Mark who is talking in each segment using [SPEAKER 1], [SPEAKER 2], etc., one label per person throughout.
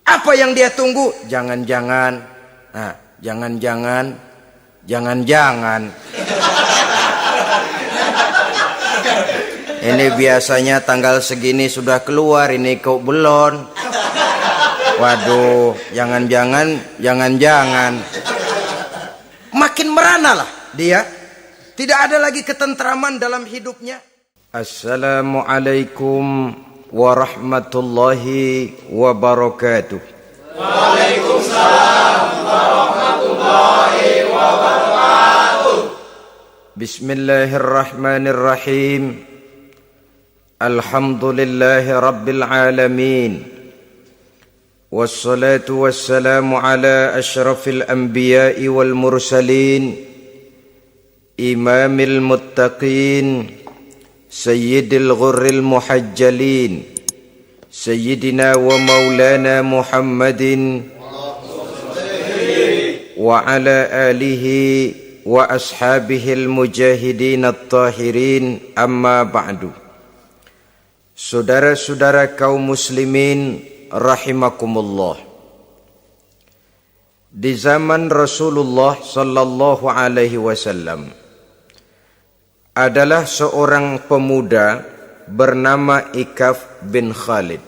[SPEAKER 1] Apa yang dia tunggu? Jangan-jangan. Nah, jangan-jangan. Ini biasanya tanggal segini sudah keluar, ini kok belum. Waduh, jangan-jangan. Makin merana lah dia. Tidak ada lagi ketentraman dalam hidupnya. Assalamualaikum warahmatullahi wabarakatuh.
[SPEAKER 2] Waalaikumsalam warahmatullahi wabarakatuh.
[SPEAKER 1] Bismillahirrahmanirrahim. Alhamdulillahi rabbil alamin. Wassalatu wassalamu ala asyrafil anbiya'i wal mursalin, imamil muttaqin, sayyidil ghurril muhajjalin, sayyidina wa maulana Muhammadin wa ala alihi wa ashabihil mujahidin at-tahirin, amma ba'du. Saudara-saudara kaum muslimin rahimakumullah. Di zaman Rasulullah sallallahu alaihi wasallam adalah seorang pemuda bernama Ikaf bin Khalid.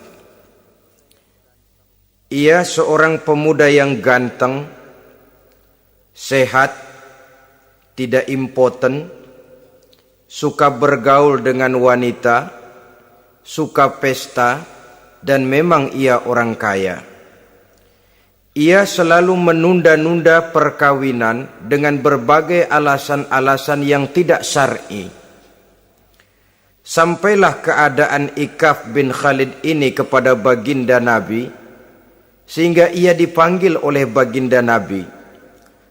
[SPEAKER 1] Ia seorang pemuda yang ganteng, sehat, tidak impoten, suka bergaul dengan wanita, suka pesta, dan memang ia orang kaya. Ia selalu menunda-nunda perkawinan dengan berbagai alasan-alasan yang tidak syar'i. Sampailah keadaan Ikaf bin Khalid ini kepada baginda Nabi, sehingga ia dipanggil oleh baginda Nabi.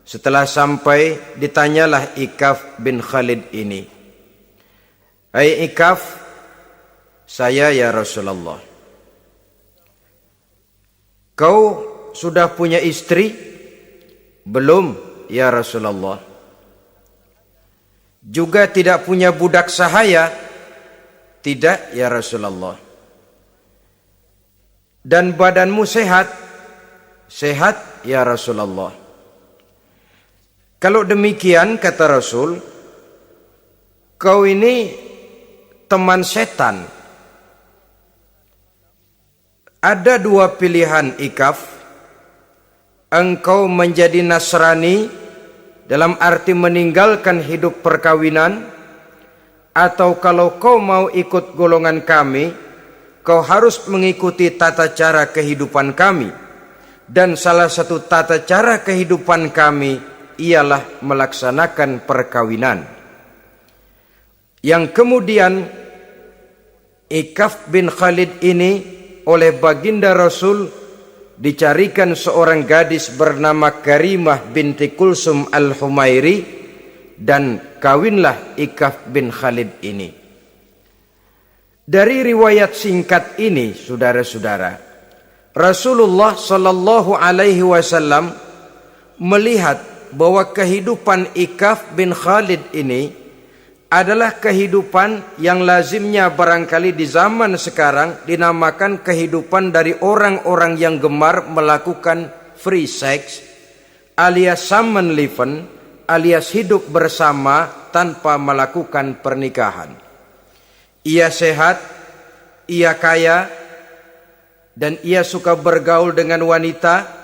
[SPEAKER 1] Setelah sampai, ditanyalah Ikaf bin Khalid ini, "Hai Ikaf, saya ya Rasulullah. Kau sudah punya istri?" "Belum ya Rasulullah." "Juga tidak punya budak sahaya?" "Tidak ya Rasulullah." "Dan badanmu sehat?" "Sehat ya Rasulullah." "Kalau demikian," kata Rasul, "kau ini teman setan. Ada dua pilihan Ikaf. Engkau menjadi Nasrani dalam arti meninggalkan hidup perkawinan, atau kalau kau mau ikut golongan kami, kau harus mengikuti tata cara kehidupan kami. Dan salah satu tata cara kehidupan kami ialah melaksanakan perkawinan." Yang kemudian Ikaf bin Khalid ini oleh baginda Rasul dicarikan seorang gadis bernama Karimah binti Kulsum al-Humairi, dan kawinlah Ikaf bin Khalid ini. Dari riwayat singkat ini, saudara-saudara, Rasulullah sallallahu alaihi wasallam melihat bahwa kehidupan Ikaf bin Khalid ini adalah kehidupan yang lazimnya barangkali di zaman sekarang dinamakan kehidupan dari orang-orang yang gemar melakukan free sex, alias samenleven, alias hidup bersama tanpa melakukan pernikahan. Ia sehat, ia kaya, dan ia suka bergaul dengan wanita,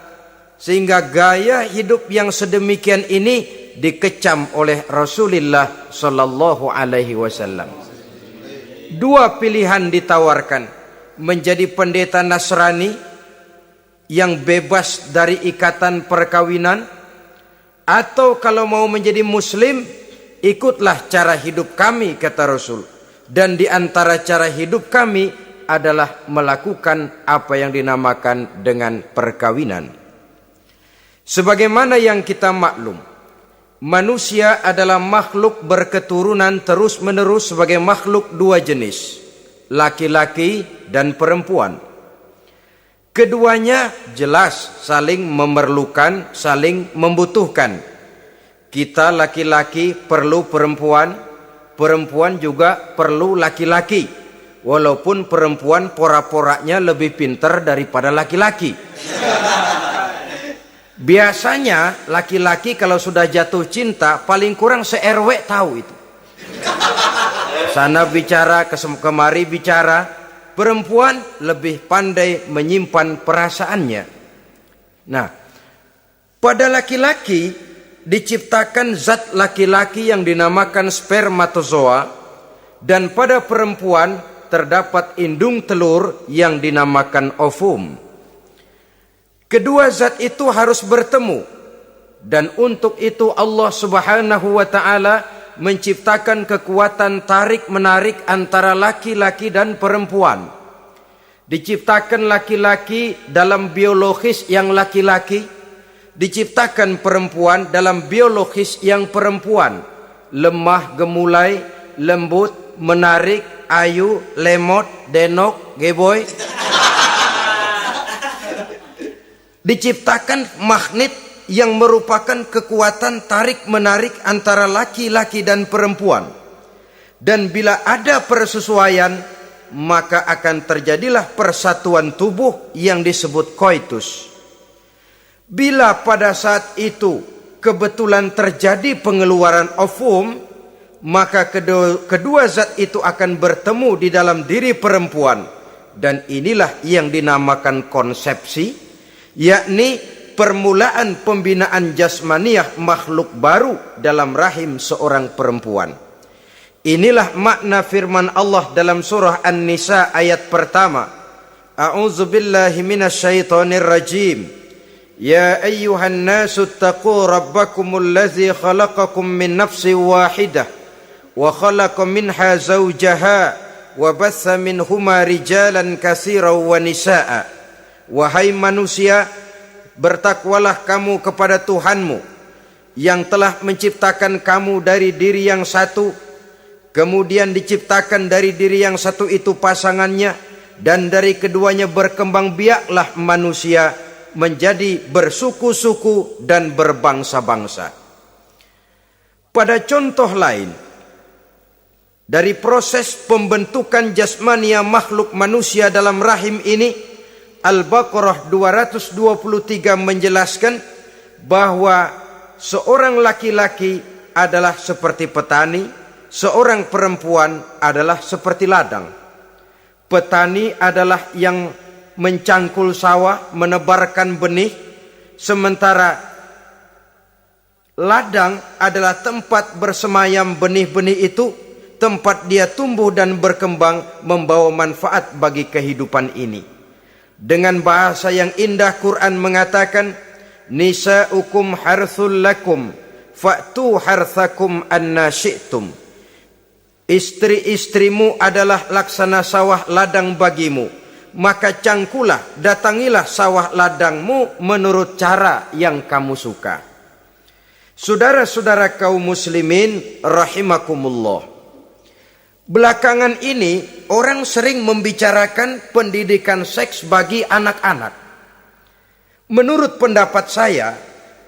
[SPEAKER 1] sehingga gaya hidup yang sedemikian ini dikecam oleh Rasulullah sallallahu alaihi wasallam. Dua pilihan ditawarkan: menjadi pendeta Nasrani yang bebas dari ikatan perkawinan, atau kalau mau menjadi muslim, ikutlah cara hidup kami, kata Rasul. Dan di antara cara hidup kami adalah melakukan apa yang dinamakan dengan perkawinan. Sebagaimana yang kita maklum, manusia adalah makhluk berketurunan terus-menerus sebagai makhluk dua jenis, laki-laki dan perempuan. Keduanya jelas saling memerlukan, saling membutuhkan. Kita laki-laki perlu perempuan, perempuan juga perlu laki-laki. walaupun perempuan pora-poranya lebih pintar daripada laki-laki. Biasanya laki-laki kalau sudah jatuh cinta paling kurang se-RW tahu itu. Sana bicara, kemari bicara. Perempuan lebih pandai menyimpan perasaannya. Nah, pada laki-laki diciptakan zat laki-laki yang dinamakan spermatozoa, dan pada perempuan terdapat indung telur yang dinamakan ovum. Kedua zat itu harus bertemu, dan untuk itu Allah Subhanahu wa taala menciptakan kekuatan tarik-menarik antara laki-laki dan perempuan. Diciptakan laki-laki dalam biologis yang laki-laki, diciptakan perempuan dalam biologis yang perempuan. Lemah gemulai, lembut, menarik, ayu, lemot, denok, geboy. Diciptakan magnet yang merupakan kekuatan tarik-menarik antara laki-laki dan perempuan. Dan bila ada persesuaian, maka akan terjadilah persatuan tubuh yang disebut koitus. Bila pada saat itu kebetulan terjadi pengeluaran ovum, maka kedua zat itu akan bertemu di dalam diri perempuan. Dan inilah yang dinamakan konsepsi, yakni permulaan pembinaan jasmaniah makhluk baru dalam rahim seorang perempuan. Inilah makna firman Allah dalam surah An-Nisa ayat pertama. A'udzubillahi minasyaitonir rajim. Ya ayyuhan nasu taqu rabbakumul ladzi khalaqakum min nafsin wahidah wa khalaqa minha zawjaha wa batha minhuma rijalan katsiran wa nisaa. Wahai manusia, bertakwalah kamu kepada Tuhanmu yang telah menciptakan kamu dari diri yang satu, kemudian diciptakan dari diri yang satu itu pasangannya, dan dari keduanya berkembang biaklah manusia menjadi bersuku-suku dan berbangsa-bangsa. Pada contoh lain, dari proses pembentukan jasmania makhluk manusia dalam rahim ini, Al-Baqarah 223 menjelaskan bahwa seorang laki-laki adalah seperti petani, seorang perempuan adalah seperti ladang. Petani adalah yang mencangkul sawah, menebarkan benih, sementara ladang adalah tempat bersemayam benih-benih itu, tempat dia tumbuh dan berkembang membawa manfaat bagi kehidupan ini. Dengan bahasa yang indah Quran mengatakan, nisa'ukum harthul lakum fa'tu harthakum anna syi'tum. Istri-istrimu adalah laksana sawah ladang bagimu, maka cangkulah, datangilah sawah ladangmu menurut cara yang kamu suka. Saudara-saudara kaum muslimin rahimakumullah, belakangan ini orang sering membicarakan pendidikan seks bagi anak-anak. Menurut pendapat saya,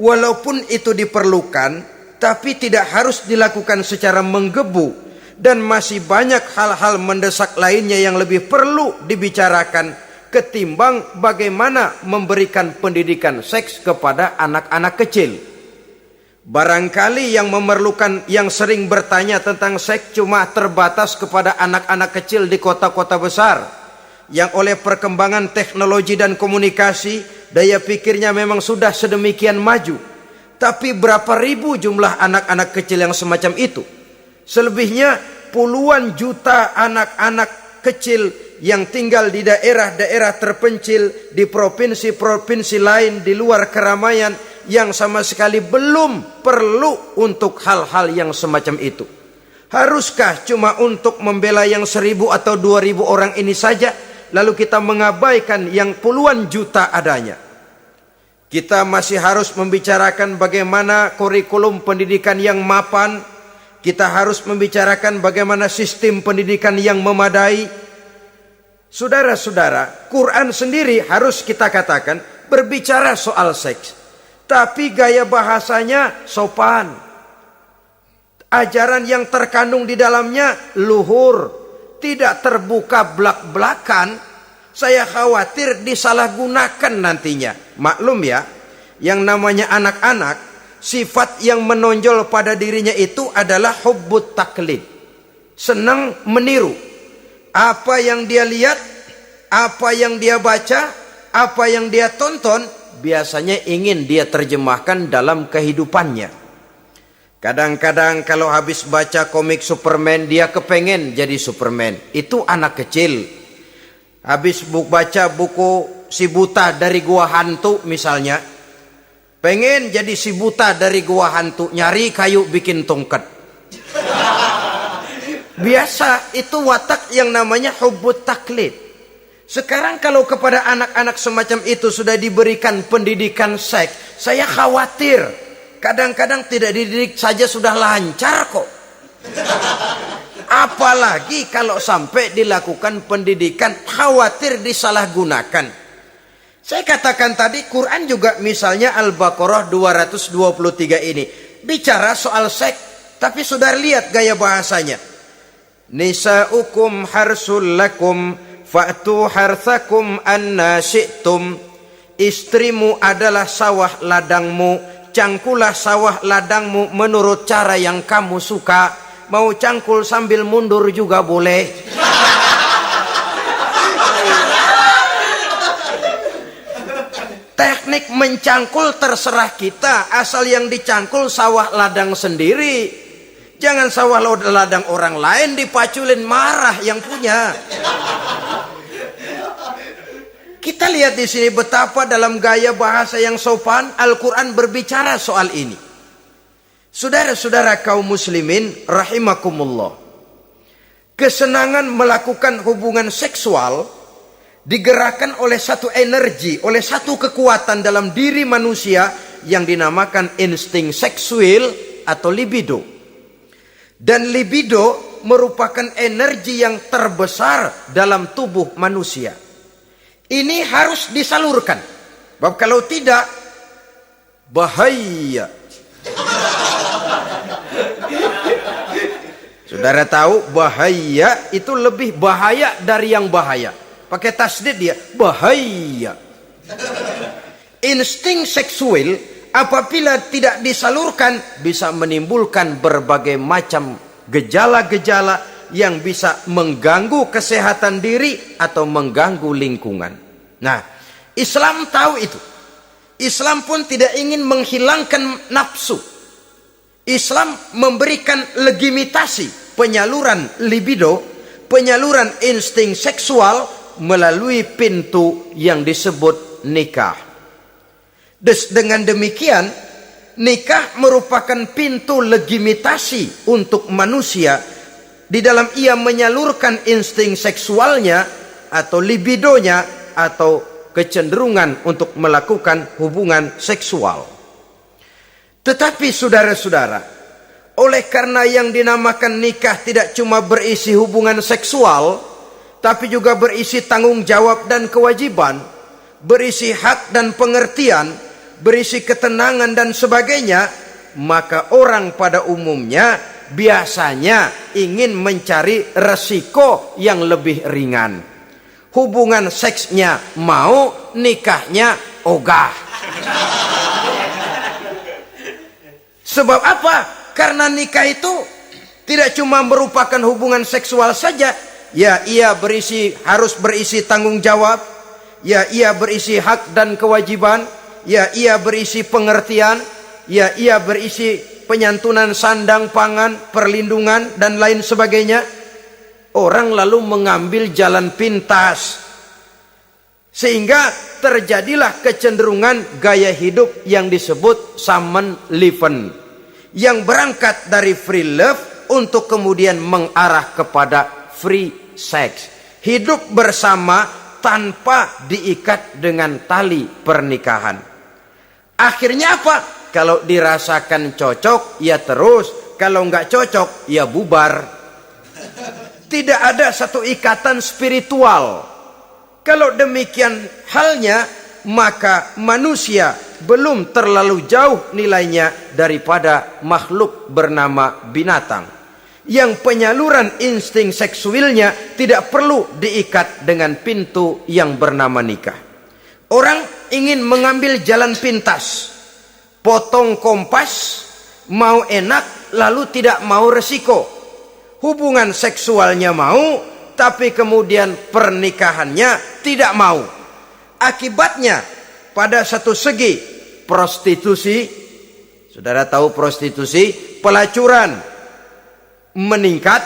[SPEAKER 1] walaupun itu diperlukan, tapi tidak harus dilakukan secara menggebu, dan masih banyak hal-hal mendesak lainnya yang lebih perlu dibicarakan ketimbang bagaimana memberikan pendidikan seks kepada anak-anak kecil. Barangkali yang memerlukan, yang sering bertanya tentang seks cuma terbatas kepada anak-anak kecil di kota-kota besar, yang oleh perkembangan teknologi dan komunikasi, daya pikirnya memang sudah sedemikian maju. Tapi berapa ribu jumlah anak-anak kecil yang semacam itu? Selebihnya puluhan juta anak-anak kecil yang tinggal di daerah-daerah terpencil, di provinsi-provinsi lain, di luar keramaian, yang sama sekali belum perlu untuk hal-hal yang semacam itu. Haruskah cuma untuk membela yang 1.000 atau 2.000 orang ini saja, lalu kita mengabaikan yang puluhan juta adanya? Kita masih harus membicarakan bagaimana kurikulum pendidikan yang mapan. Kita harus membicarakan bagaimana sistem pendidikan yang memadai. Saudara-saudara, Quran sendiri harus kita katakan berbicara soal seks, tapi gaya bahasanya sopan. Ajaran yang terkandung di dalamnya luhur, tidak terbuka belak-belakan, saya khawatir disalahgunakan nantinya. Maklum ya, yang namanya anak-anak, sifat yang menonjol pada dirinya itu adalah hubbut taklid. Senang meniru. Apa yang dia lihat, apa yang dia baca, apa yang dia tonton, biasanya ingin dia terjemahkan dalam kehidupannya. Kadang-kadang kalau habis baca komik Superman, dia kepengen jadi Superman. Itu anak kecil. Habis baca buku Si Buta dari Gua Hantu misalnya, pengen jadi si buta dari gua hantu, nyari kayu bikin tongkat. Biasa, itu watak yang namanya hubbut taklid. Sekarang kalau kepada anak-anak semacam itu sudah diberikan pendidikan seks, saya khawatir. Kadang-kadang tidak dididik saja sudah lancar kok. Apalagi kalau sampai dilakukan pendidikan, khawatir disalahgunakan. Saya katakan tadi, Quran juga misalnya Al-Baqarah 223 ini bicara soal seks, tapi sudah lihat gaya bahasanya. Nisa'ukum harsul lakum fa'tu harthakum anna syi'tum. Istrimu adalah sawah ladangmu, cangkulah sawah ladangmu menurut cara yang kamu suka. Mau cangkul sambil mundur juga boleh. Teknik mencangkul terserah kita, asal yang dicangkul sawah ladang sendiri. Jangan sawah ladang orang lain dipaculin, marah yang punya. Kita lihat di sini betapa dalam gaya bahasa yang sopan Al-Quran berbicara soal ini. Saudara-saudara kaum muslimin rahimakumullah, kesenangan melakukan hubungan seksual digerakkan oleh satu energi, oleh satu kekuatan dalam diri manusia yang dinamakan insting seksual atau libido. Dan libido merupakan energi yang terbesar dalam tubuh manusia. Ini harus disalurkan. Sebab kalau tidak, bahaya. Saudara tahu bahaya itu lebih bahaya dari yang bahaya. Pakai tasdid dia, bahaya. Insting seksual apabila tidak disalurkan bisa menimbulkan berbagai macam gejala-gejala yang bisa mengganggu kesehatan diri atau mengganggu lingkungan. Nah, Islam tahu itu. Islam pun tidak ingin menghilangkan nafsu. Islam memberikan legitimasi penyaluran libido, penyaluran insting seksual melalui pintu yang disebut nikah. Dengan demikian, nikah merupakan pintu legitimasi untuk manusia di dalam ia menyalurkan insting seksualnya atau libidonya atau kecenderungan untuk melakukan hubungan seksual. Tetapi saudara-saudara, oleh karena yang dinamakan nikah tidak cuma berisi hubungan seksual, tapi juga berisi tanggung jawab dan kewajiban, berisi hak dan pengertian, berisi ketenangan dan sebagainya, maka orang pada umumnya biasanya ingin mencari resiko yang lebih ringan. Hubungan seksnya mau, nikahnya ogah. Sebab apa? Karena nikah itu tidak cuma merupakan hubungan seksual saja. Ya, ia harus berisi tanggung jawab. Ya, ia berisi hak dan kewajiban. Ya, ia berisi pengertian. Ya, ia berisi penyantunan sandang, pangan, perlindungan, dan lain sebagainya. Orang lalu mengambil jalan pintas. Sehingga terjadilah kecenderungan gaya hidup yang disebut Samenleving, yang berangkat dari free love untuk kemudian mengarah kepada free sex. Hidup bersama tanpa diikat dengan tali pernikahan. Akhirnya apa? Kalau dirasakan cocok, ya terus. Kalau nggak cocok, ya bubar. Tidak ada satu ikatan spiritual. Kalau demikian halnya, maka manusia belum terlalu jauh nilainya daripada makhluk bernama binatang. yang penyaluran insting seksualnya tidak perlu diikat dengan pintu yang bernama nikah. Orang ingin mengambil jalan pintas, potong kompas, mau enak lalu tidak mau resiko. Hubungan seksualnya mau, tapi kemudian pernikahannya tidak mau. Akibatnya pada satu segi prostitusi, saudara tahu prostitusi, pelacuran meningkat.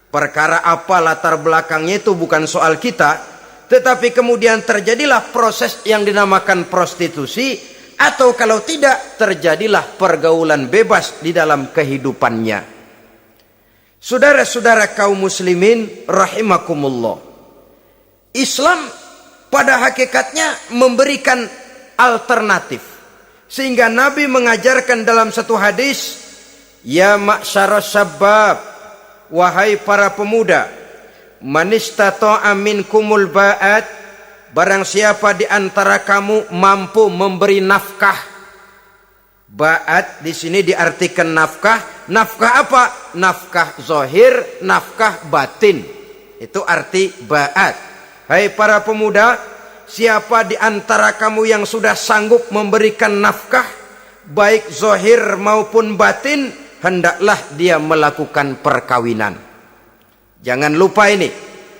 [SPEAKER 1] Perkara apa latar belakangnya itu bukan soal kita, tetapi kemudian terjadilah proses yang dinamakan prostitusi, atau kalau tidak terjadilah pergaulan bebas di dalam kehidupannya. Saudara-saudara kaum muslimin rahimakumullah, Islam pada hakikatnya memberikan alternatif, sehingga Nabi mengajarkan dalam satu hadis, ya ma'syaras syabab, wahai para pemuda, man istata'a minkumul ba'at, barang siapa di antara kamu mampu memberi nafkah. Ba'at di sini diartikan nafkah. Nafkah apa? Nafkah zahir, nafkah batin. Itu arti ba'at. Hai para pemuda, siapa di antara kamu yang sudah sanggup memberikan nafkah, baik zahir maupun batin, hendaklah dia melakukan perkawinan. Jangan lupa ini,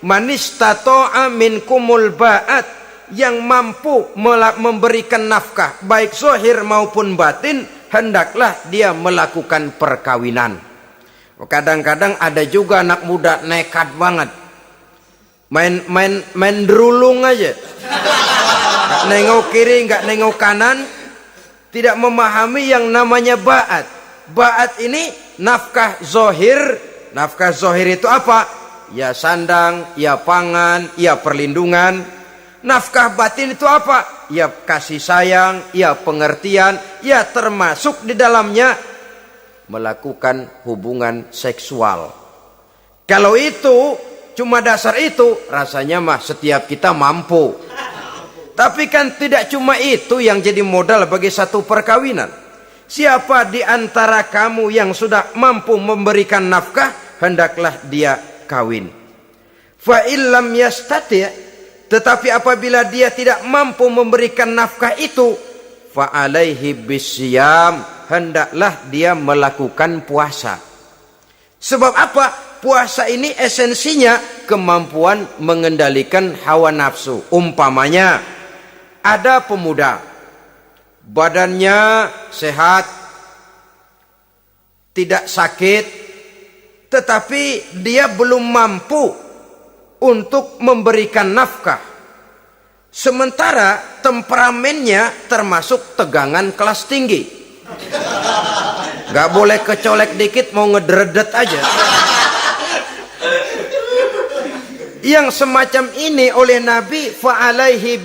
[SPEAKER 1] man istata'a minkumul ba'at, yang mampu memberikan nafkah baik zahir maupun batin, hendaklah dia melakukan perkawinan. Kadang-kadang ada juga anak muda nekat banget, main derulung aja, nggak nengok kiri, nggak nengok kanan, tidak memahami yang namanya ba'at. Ba'at ini nafkah zahir. Nafkah zahir itu apa? Ya sandang, ya pangan, ya perlindungan. Nafkah batin itu apa? Ya kasih sayang, ya pengertian, ya termasuk di dalamnya melakukan hubungan seksual. Kalau itu cuma dasar itu, rasanya mah setiap kita mampu. Tapi kan tidak cuma itu yang jadi modal bagi satu perkawinan. Siapa di antara kamu yang sudah mampu memberikan nafkah, hendaklah dia kawin. Fa illam yastati', tetapi apabila dia tidak mampu memberikan nafkah itu, fa alaihi bisyam, hendaklah dia melakukan puasa. Sebab apa? Puasa ini esensinya kemampuan mengendalikan hawa nafsu. Umpamanya ada pemuda, badannya sehat, tidak sakit, tetapi dia belum mampu untuk memberikan nafkah. Sementara temperamennya termasuk tegangan kelas tinggi, gak boleh kecolek dikit mau ngederedet aja. Yang semacam ini oleh Nabi, fa'alaihi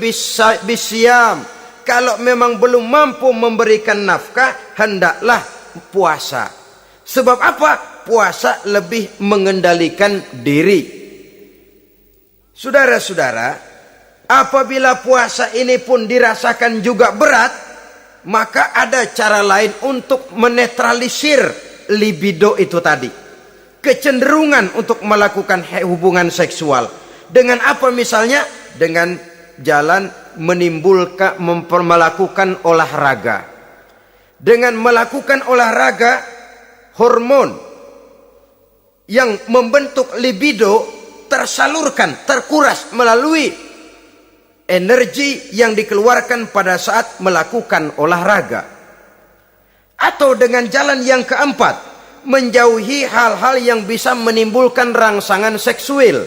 [SPEAKER 1] bisyam, kalau memang belum mampu memberikan nafkah, hendaklah puasa. Sebab apa? Puasa lebih mengendalikan diri. Saudara-saudara, apabila puasa ini pun dirasakan juga berat, maka ada cara lain untuk menetralisir libido itu tadi, kecenderungan untuk melakukan hubungan seksual. Dengan apa misalnya? Dengan jalan melakukan olahraga. Dengan melakukan olahraga, hormon yang membentuk libido tersalurkan, terkuras melalui energi yang dikeluarkan pada saat melakukan olahraga. Atau dengan jalan yang keempat, menjauhi hal-hal yang bisa menimbulkan rangsangan seksual.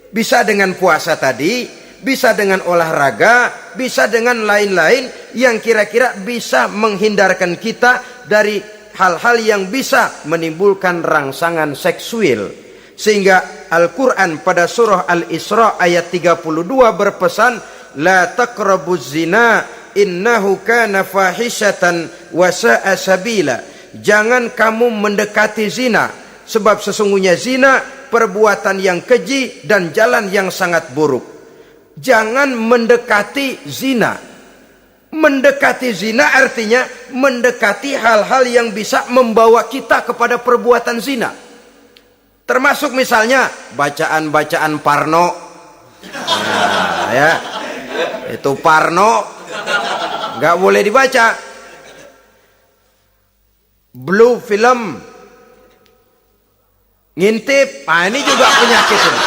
[SPEAKER 1] Bisa dengan puasa tadi, bisa dengan olahraga, bisa dengan lain-lain yang kira-kira bisa menghindarkan kita dari hal-hal yang bisa menimbulkan rangsangan seksual. Sehingga Al-Quran pada surah Al-Isra ayat 32 berpesan, la taqrabuz zina innahu kana fahishatan wa sa'a sabila. Jangan kamu mendekati zina, sebab sesungguhnya zina perbuatan yang keji dan jalan yang sangat buruk. Jangan mendekati zina. Mendekati zina artinya mendekati hal-hal yang bisa membawa kita kepada perbuatan zina. Termasuk misalnya bacaan-bacaan Parno. Nah, ya. Itu Parno nggak boleh dibaca. Blue film, ngintip, ini juga penyakit ini.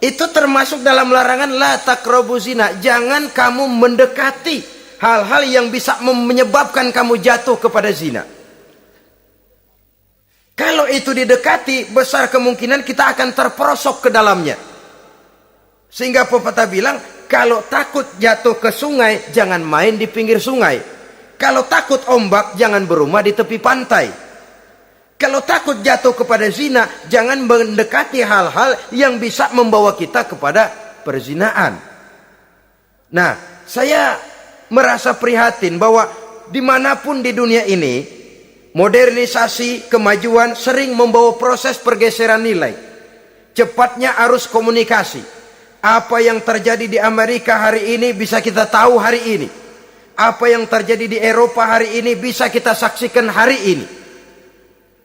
[SPEAKER 1] Itu termasuk dalam larangan la taqrabu zina. Jangan kamu mendekati hal-hal yang bisa menyebabkan kamu jatuh kepada zina. Kalau itu didekati, besar kemungkinan kita akan terperosok ke dalamnya. Sehingga pepatah bilang, kalau takut jatuh ke sungai, jangan main di pinggir sungai. Kalau takut ombak, jangan berumah di tepi pantai. Kalau takut jatuh kepada zina, jangan mendekati hal-hal yang bisa membawa kita kepada perzinaan. Nah, saya merasa prihatin bahwa dimanapun di dunia ini, modernisasi, kemajuan sering membawa proses pergeseran nilai. Cepatnya arus komunikasi. Apa yang terjadi di Amerika hari ini bisa kita tahu hari ini. Apa yang terjadi di Eropa hari ini bisa kita saksikan hari ini.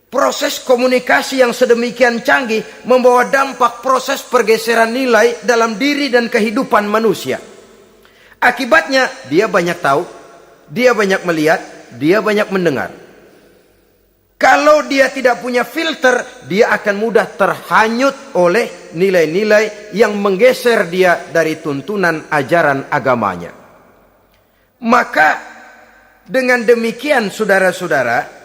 [SPEAKER 1] Proses komunikasi yang sedemikian canggih membawa dampak proses pergeseran nilai dalam diri dan kehidupan manusia. Akibatnya dia banyak tahu, dia banyak melihat, dia banyak mendengar. Kalau dia tidak punya filter, dia akan mudah terhanyut oleh nilai-nilai yang menggeser dia dari tuntunan ajaran agamanya. Maka dengan demikian saudara-saudara,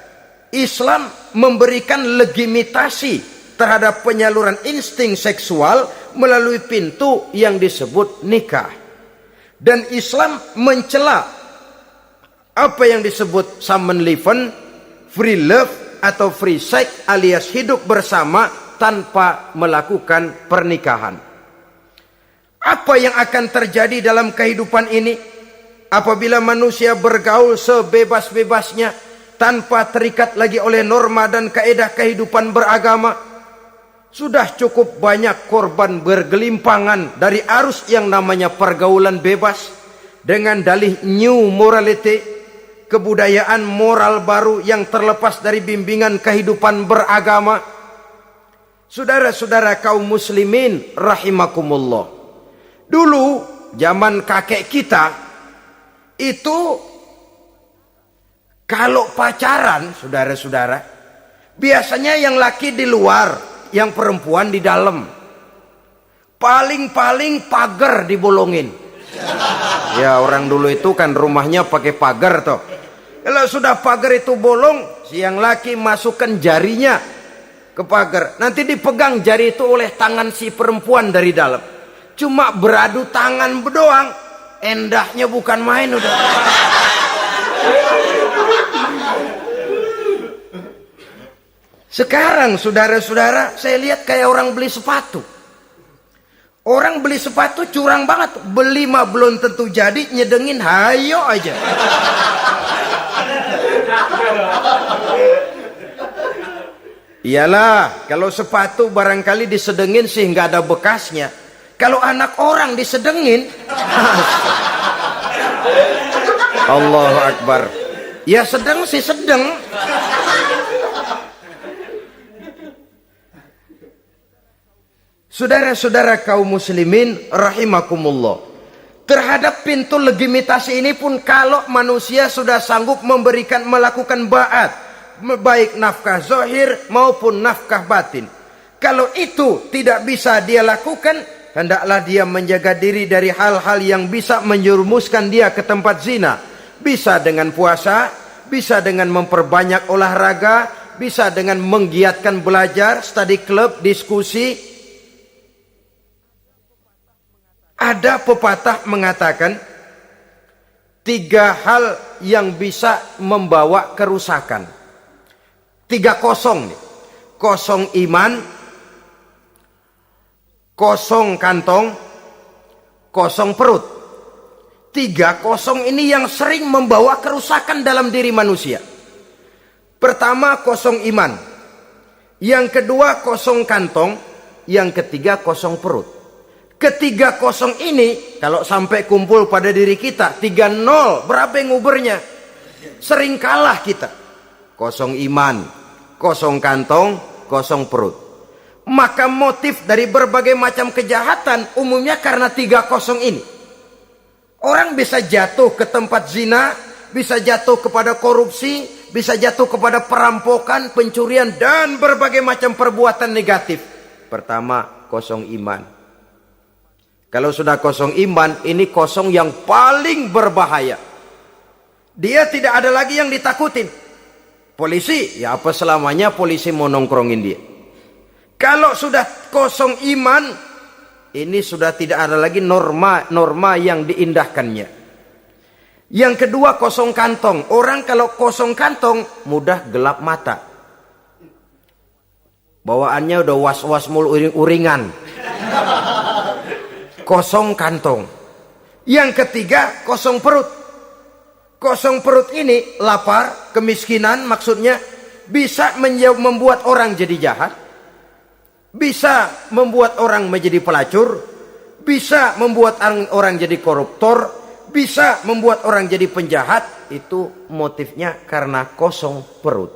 [SPEAKER 1] Islam memberikan legitimasi terhadap penyaluran insting seksual melalui pintu yang disebut nikah. Dan Islam mencela apa yang disebut Samenleven, free love atau free sex alias hidup bersama tanpa melakukan pernikahan. Apa yang akan terjadi dalam kehidupan ini apabila manusia bergaul sebebas-bebasnya tanpa terikat lagi oleh norma dan kaedah kehidupan beragama? Sudah cukup banyak korban bergelimpangan dari arus yang namanya pergaulan bebas dengan dalih new morality, kebudayaan moral baru yang terlepas dari bimbingan kehidupan beragama. Saudara-saudara kaum muslimin rahimakumullah, dulu zaman kakek kita itu kalau pacaran, saudara-saudara, biasanya yang laki di luar, yang perempuan di dalam. Paling-paling pagar dibolongin. Ya, orang dulu itu kan rumahnya pakai pagar toh. Kalau sudah pagar itu bolong, si yang laki masukkan jarinya ke pagar. Nanti dipegang jari itu oleh tangan si perempuan dari dalam. Cuma beradu tangan doang, endahnya bukan main udah. Sekarang saudara-saudara, saya lihat kayak orang beli sepatu. Orang beli sepatu curang banget. Beli mah belum tentu jadi, nyedengin hayo aja. Iyalah, kalau sepatu barangkali disedengin sih nggak ada bekasnya. Kalau anak orang disedengin, Allahu Akbar. Ya sedang sih sedang. Saudara-saudara kaum muslimin rahimakumullah, terhadap pintu legitimasi ini pun kalau manusia sudah sanggup melakukan ba'at, baik nafkah zahir maupun nafkah batin, kalau itu tidak bisa dia lakukan, hendaklah dia menjaga diri dari hal-hal yang bisa menjerumuskan dia ke tempat zina. Bisa dengan puasa, bisa dengan memperbanyak olahraga, bisa dengan menggiatkan belajar, study club, diskusi. Ada pepatah mengatakan 3 hal yang bisa membawa kerusakan. 3 kosong nih. Kosong iman, kosong kantong, kosong perut. 3 kosong ini yang sering membawa kerusakan dalam diri manusia. Pertama, kosong iman. Yang kedua, kosong kantong. Yang ketiga, kosong perut. Ketiga kosong ini kalau sampai kumpul pada diri kita 30, berapa yang ngubernya? Sering kalah kita. Kosong iman, kosong kantong, kosong perut. Maka motif dari berbagai macam kejahatan umumnya karena 3 kosong ini. Orang bisa jatuh ke tempat zina, bisa jatuh kepada korupsi, bisa jatuh kepada perampokan, pencurian, dan berbagai macam perbuatan negatif. Pertama, kosong iman. Kalau sudah kosong iman, ini kosong yang paling berbahaya. Dia tidak ada lagi yang ditakutin. Polisi, ya apa selamanya polisi mau nongkrongin dia. Kalau sudah kosong iman, ini sudah tidak ada lagi norma yang diindahkannya. Yang kedua, kosong kantong. Orang kalau kosong kantong mudah gelap mata. Bawaannya udah was-was mulu uring-uringan. Kosong kantong. Yang ketiga, kosong perut. Kosong perut ini lapar, kemiskinan maksudnya bisa membuat orang jadi jahat. Bisa membuat orang menjadi pelacur, bisa membuat orang jadi koruptor, bisa membuat orang jadi penjahat. Itu motifnya karena kosong perut.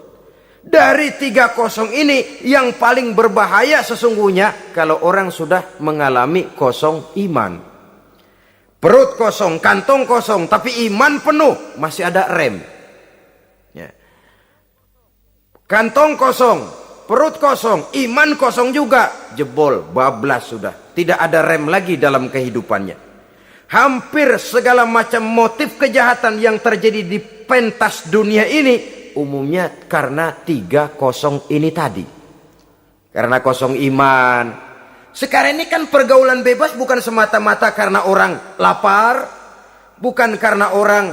[SPEAKER 1] Dari 3 kosong ini yang paling berbahaya sesungguhnya kalau orang sudah mengalami kosong iman. Perut kosong, kantong kosong, tapi iman penuh, masih ada rem. Ya. Kantong kosong, perut kosong, iman kosong juga, jebol, bablas sudah. Tidak ada rem lagi dalam kehidupannya. Hampir segala macam motif kejahatan yang terjadi di pentas dunia ini umumnya karena 3 kosong ini tadi. Karena kosong iman. Sekarang ini kan pergaulan bebas bukan semata-mata karena orang lapar, bukan karena orang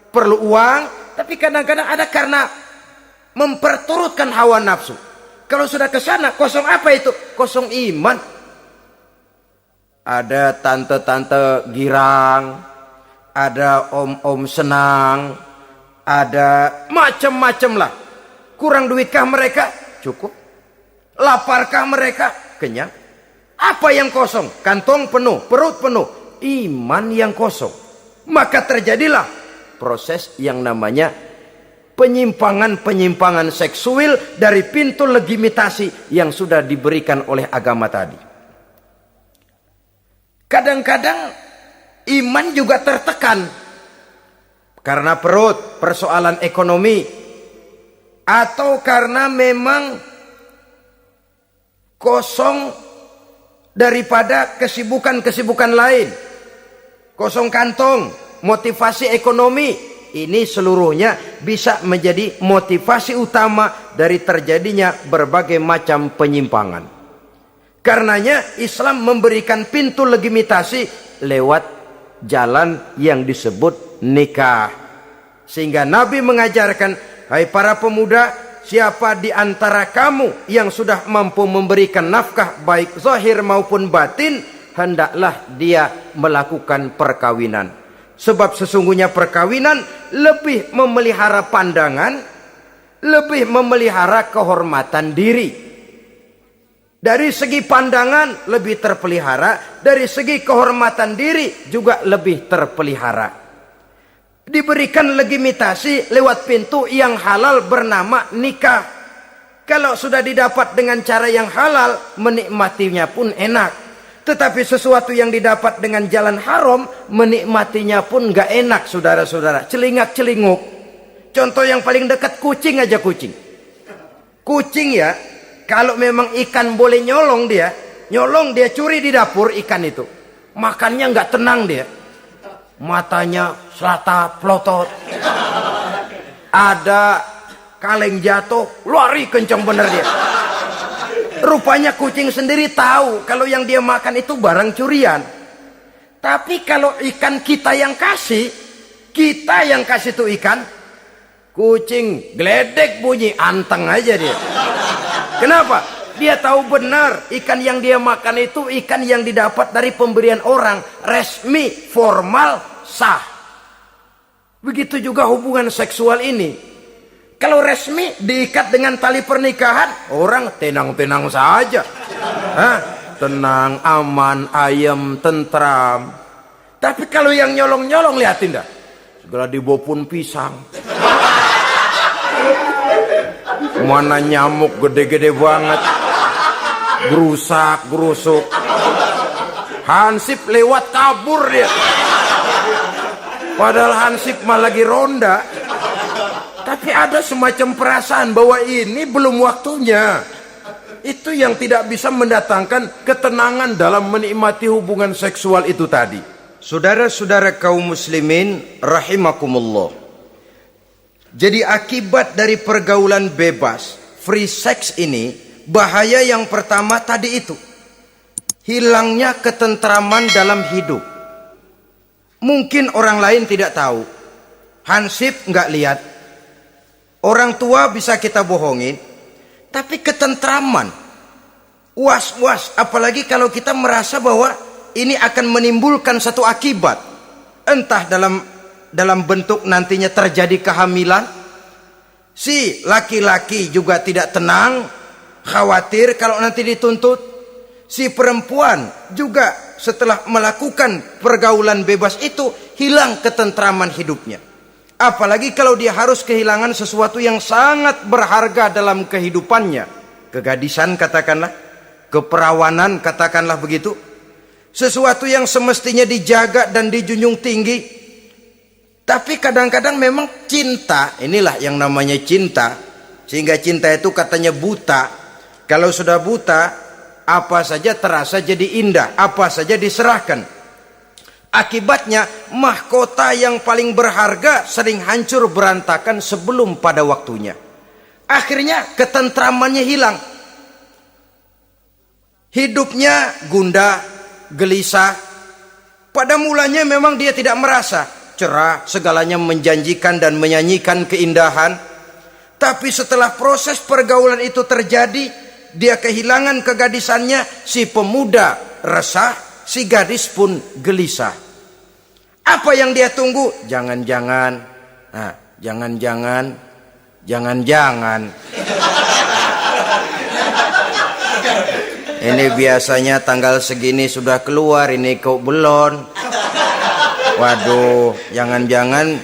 [SPEAKER 1] perlu uang, tapi kadang-kadang ada karena memperturutkan hawa nafsu. Kalau sudah ke sana, kosong apa itu? Kosong iman. Ada tante-tante girang, ada om-om senang, ada macam-macam lah. Kurang duitkah mereka? Cukup. Laparkah mereka? Kenyang. Apa yang kosong? Kantong penuh, perut penuh, iman yang kosong. Maka terjadilah proses yang namanya penyimpangan-penyimpangan seksual dari pintu legitimasi yang sudah diberikan oleh agama tadi. Kadang-kadang iman juga tertekan karena perut, persoalan ekonomi, atau karena memang kosong daripada kesibukan-kesibukan lain. Kosong kantong, motivasi ekonomi, ini seluruhnya bisa menjadi motivasi utama dari terjadinya berbagai macam penyimpangan. Karenanya Islam memberikan pintu legitimasi lewat jalan yang disebut nikah. Sehingga Nabi mengajarkan, hai para pemuda, siapa di antara kamu yang sudah mampu memberikan nafkah baik zahir maupun batin, hendaklah dia melakukan perkawinan. Sebab sesungguhnya perkawinan lebih memelihara pandangan, lebih memelihara kehormatan diri. Dari segi pandangan lebih terpelihara, dari segi kehormatan diri juga lebih terpelihara. Diberikan legitimasi lewat pintu yang halal bernama nikah. Kalau sudah didapat dengan cara yang halal, menikmatinya pun enak. Tetapi sesuatu yang didapat dengan jalan haram, menikmatinya pun gak enak, saudara-saudara. Celingak-celinguk. Contoh yang paling dekat, kucing aja kucing. Kucing ya, kalau memang ikan boleh nyolong dia curi di dapur ikan itu. Makannya gak tenang dia. Matanya selata pelotot. Ada kaleng jatuh, lari kencang bener dia. Rupanya kucing sendiri tahu kalau yang dia makan itu barang curian. Tapi kalau ikan kita yang kasih tuh ikan, kucing geledek bunyi, anteng aja dia. Kenapa? Dia tahu benar ikan yang dia makan itu ikan yang didapat dari pemberian orang, resmi, formal, sah. Begitu juga hubungan seksual ini. Kalau resmi diikat dengan tali pernikahan, orang tenang-tenang saja. Tenang, aman, ayem, tentram. Tapi kalau yang nyolong-nyolong, lihatin dah. Segala dibopun pisang. Mana nyamuk gede-gede banget, gerusak gerusuk. Hansip lewat kabur dia. Padahal Hansip mah lagi ronda. Tapi ada semacam perasaan bahwa ini belum waktunya. Itu yang tidak bisa mendatangkan ketenangan dalam menikmati hubungan seksual itu tadi. Saudara-saudara kaum muslimin rahimakumullah. Jadi akibat dari pergaulan bebas, free sex ini, bahaya yang pertama tadi itu. Hilangnya ketentraman dalam hidup. Mungkin orang lain tidak tahu. Hansip nggak lihat. Orang tua bisa kita bohongin. Tapi ketentraman, was-was, apalagi kalau kita merasa bahwa ini akan menimbulkan satu akibat, entah dalam bentuk nantinya terjadi kehamilan. Si laki-laki juga tidak tenang, khawatir kalau nanti dituntut. Si perempuan juga setelah melakukan pergaulan bebas itu hilang ketentraman hidupnya. Apalagi kalau dia harus kehilangan sesuatu yang sangat berharga dalam kehidupannya. Kegadisan katakanlah, keperawanan katakanlah begitu. Sesuatu yang semestinya dijaga dan dijunjung tinggi. Tapi kadang-kadang memang cinta, inilah yang namanya cinta. Sehingga cinta itu katanya buta. Kalau sudah buta, apa saja terasa jadi indah, apa saja diserahkan. Akibatnya mahkota yang paling berharga sering hancur berantakan sebelum pada waktunya. Akhirnya ketentramannya hilang. Hidupnya gundah, gelisah. Pada mulanya memang dia tidak merasa cerah, segalanya menjanjikan dan menyanyikan keindahan. Tapi setelah proses pergaulan itu terjadi, dia kehilangan kegadisannya. Si pemuda resah, si gadis pun gelisah. Apa yang dia tunggu? Jangan-jangan. Nah, jangan-jangan. Ini biasanya tanggal segini sudah keluar, ini kok belum. Waduh, jangan-jangan.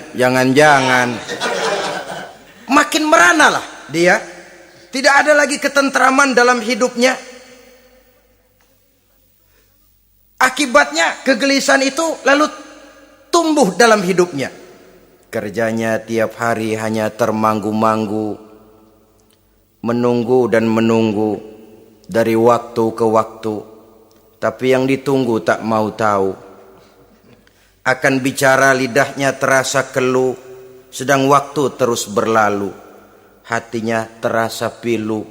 [SPEAKER 1] Makin merana lah dia. Tidak ada lagi ketentraman dalam hidupnya. Akibatnya kegelisahan itu lalu tumbuh dalam hidupnya. Kerjanya tiap hari hanya termanggu-manggu, menunggu dan menunggu dari waktu ke waktu. Tapi yang ditunggu tak mau tahu. Akan bicara lidahnya terasa keluh, sedang waktu terus berlalu. Hatinya terasa pilu,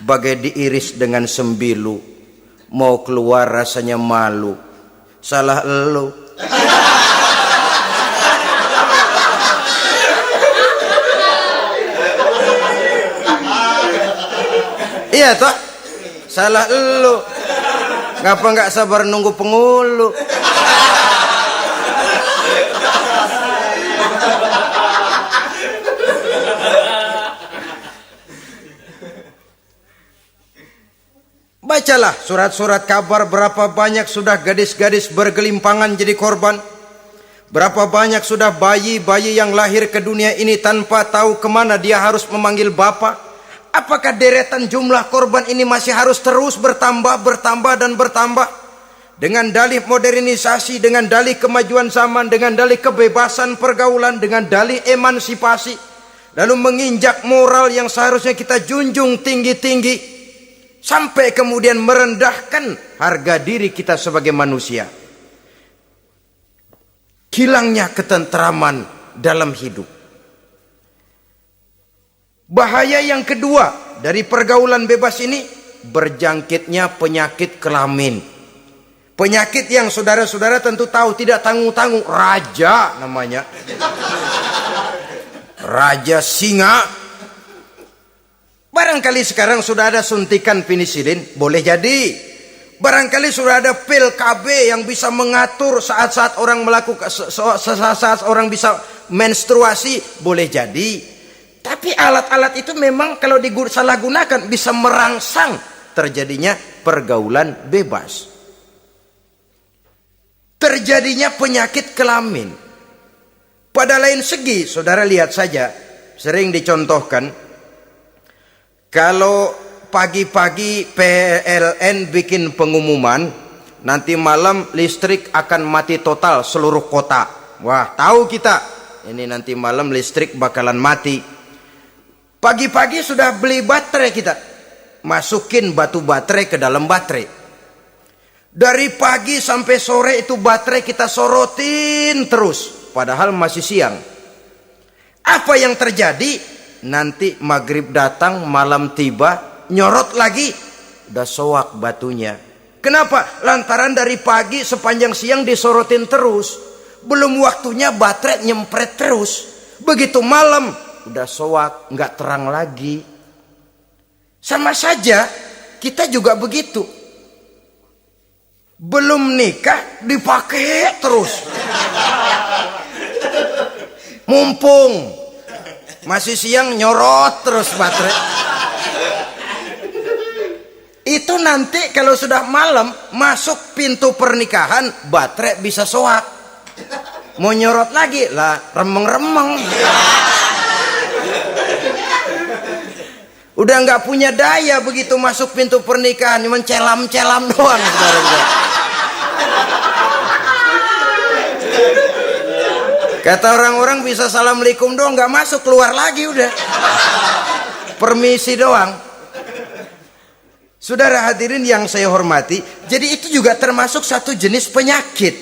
[SPEAKER 1] bagai diiris dengan sembilu. Mau keluar rasanya malu. Salah elu. Iya toh, salah elu. Ngapa nggak sabar nunggu penghulu? Bacalah surat-surat kabar berapa banyak sudah gadis-gadis bergelimpangan jadi korban. Berapa banyak sudah bayi-bayi yang lahir ke dunia ini tanpa tahu kemana dia harus memanggil bapak. Apakah deretan jumlah korban ini masih harus terus bertambah dan bertambah? Dengan dalih modernisasi, dengan dalih kemajuan zaman, dengan dalih kebebasan pergaulan, dengan dalih emansipasi. Lalu menginjak moral yang seharusnya kita junjung tinggi-tinggi. Sampai kemudian merendahkan harga diri kita sebagai manusia. Hilangnya ketentraman dalam hidup. Bahaya yang kedua dari pergaulan bebas ini, berjangkitnya penyakit kelamin. Penyakit yang saudara-saudara tentu tahu, tidak tanggung-tanggung. Raja namanya. Raja singa. Barangkali sekarang sudah ada suntikan penisilin, boleh jadi. Barangkali sudah ada pil KB yang bisa mengatur saat-saat orang melakukan, saat orang bisa menstruasi, boleh jadi. Tapi alat-alat itu memang kalau disalahgunakan bisa merangsang terjadinya pergaulan bebas. Terjadinya penyakit kelamin. Pada lain segi, saudara lihat saja, sering dicontohkan, Kalau pagi-pagi PLN bikin pengumuman, nanti malam listrik akan mati total seluruh kota. Wah, tahu kita, ini nanti malam listrik bakalan mati. Pagi-pagi sudah beli baterai kita, masukin batu baterai ke dalam baterai. Dari pagi sampai sore itu baterai kita sorotin terus, padahal masih siang. Apa yang terjadi? Nanti maghrib datang, malam tiba, nyorot lagi, udah soak batunya. Kenapa? Lantaran dari pagi sepanjang siang disorotin terus, belum waktunya baterai nyempret terus. Begitu malam udah soak, nggak terang lagi. Sama saja kita juga begitu. Belum nikah dipakai terus. Mumpung masih siang nyorot terus baterai. Itu nanti kalau sudah malam masuk pintu pernikahan, baterai bisa soak. Mau nyorot lagi lah, remeng-remeng. Udah nggak punya daya begitu masuk pintu pernikahan, cuma celam-celam doang, saudara-saudara. Kata orang-orang bisa assalamualaikum doang, nggak masuk, keluar lagi udah. Permisi doang. Saudara hadirin yang saya hormati, jadi itu juga termasuk satu jenis penyakit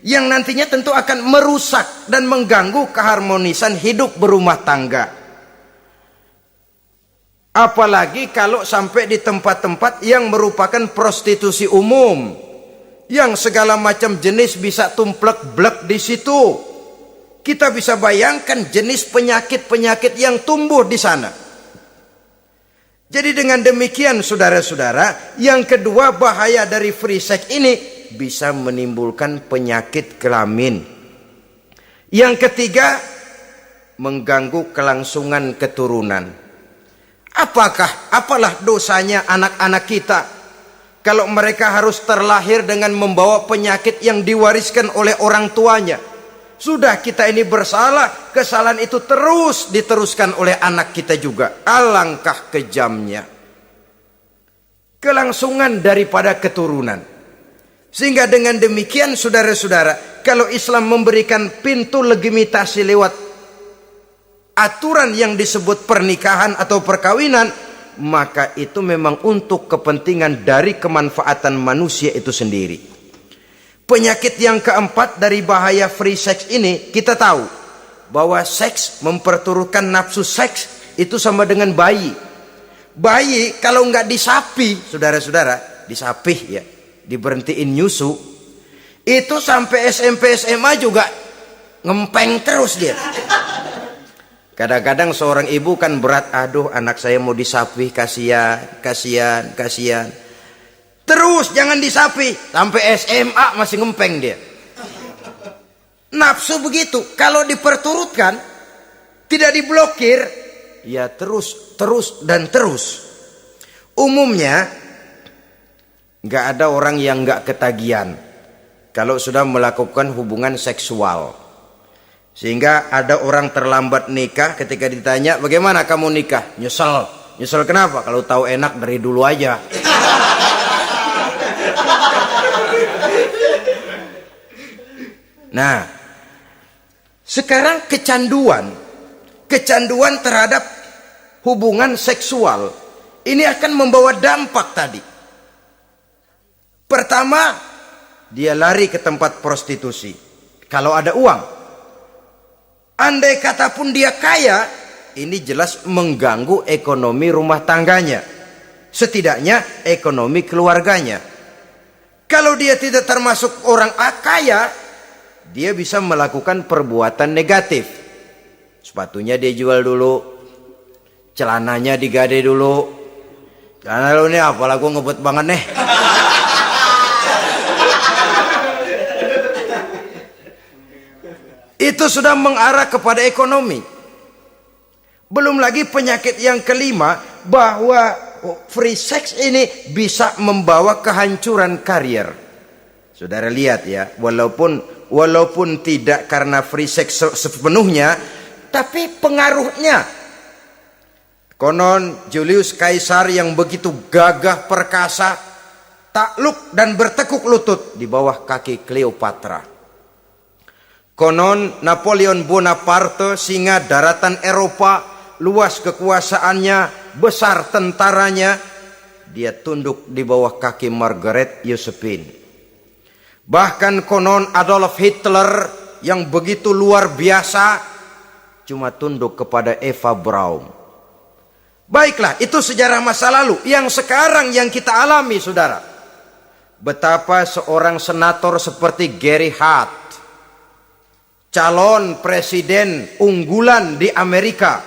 [SPEAKER 1] yang nantinya tentu akan merusak dan mengganggu keharmonisan hidup berumah tangga. Apalagi kalau sampai di tempat-tempat yang merupakan prostitusi umum, yang segala macam jenis bisa tumplek-blek di situ. Kita bisa bayangkan jenis penyakit-penyakit yang tumbuh di sana. Jadi dengan demikian saudara-saudara, yang kedua bahaya dari free sex ini bisa menimbulkan penyakit kelamin. Yang ketiga, mengganggu kelangsungan keturunan. Apalah dosanya anak-anak kita kalau mereka harus terlahir dengan membawa penyakit yang diwariskan oleh orang tuanya? Sudah kita ini bersalah, kesalahan itu terus diteruskan oleh anak kita juga. Alangkah kejamnya kelangsungan daripada keturunan. Sehingga dengan demikian saudara-saudara, kalau Islam memberikan pintu legitimasi lewat aturan yang disebut pernikahan atau perkawinan, maka itu memang untuk kepentingan dari kemanfaatan manusia itu sendiri. Penyakit yang keempat dari bahaya free sex ini, kita tahu bahwa seks memperturutkan nafsu seks itu sama dengan bayi. Bayi kalau nggak disapi, saudara-saudara, disapih ya, diberhentiin nyusu, itu sampai SMP SMA juga ngempeng terus dia. Kadang-kadang seorang ibu kan berat, aduh anak saya mau disapih, kasihan. Terus jangan disapi, sampai SMA masih ngempeng dia. Nafsu begitu, kalau diperturutkan, tidak diblokir, ya terus dan terus. Umumnya nggak ada orang yang nggak ketagihan kalau sudah melakukan hubungan seksual. Sehingga ada orang terlambat nikah, ketika ditanya bagaimana kamu nikah, nyesel kenapa? Kalau tahu enak dari dulu aja. Nah, sekarang kecanduan terhadap hubungan seksual ini akan membawa dampak tadi. Pertama, dia lari ke tempat prostitusi kalau ada uang. Andai kata pun dia kaya, ini jelas mengganggu ekonomi rumah tangganya, setidaknya ekonomi keluarganya. Kalau dia tidak termasuk orang kaya, dia bisa melakukan perbuatan negatif. Sepatunya dia jual dulu, celananya digade dulu. Celana lu nih apalah gua ngebut banget nih. Itu sudah mengarah kepada ekonomi. Belum lagi penyakit yang kelima, bahwa free sex ini bisa membawa kehancuran karier. Saudara lihat ya, walaupun tidak karena free sex sepenuhnya, tapi pengaruhnya Konon Julius Caesar yang begitu gagah perkasa takluk dan bertekuk lutut di bawah kaki Cleopatra. Konon Napoleon Bonaparte, singa daratan Eropa, luas kekuasaannya, besar tentaranya, dia tunduk di bawah kaki Margaret Josephine. Bahkan konon Adolf Hitler yang begitu luar biasa cuma tunduk kepada Eva Braun. Baiklah, itu sejarah masa lalu. Yang sekarang yang kita alami, saudara. Betapa seorang senator seperti Gary Hart, calon presiden unggulan di Amerika,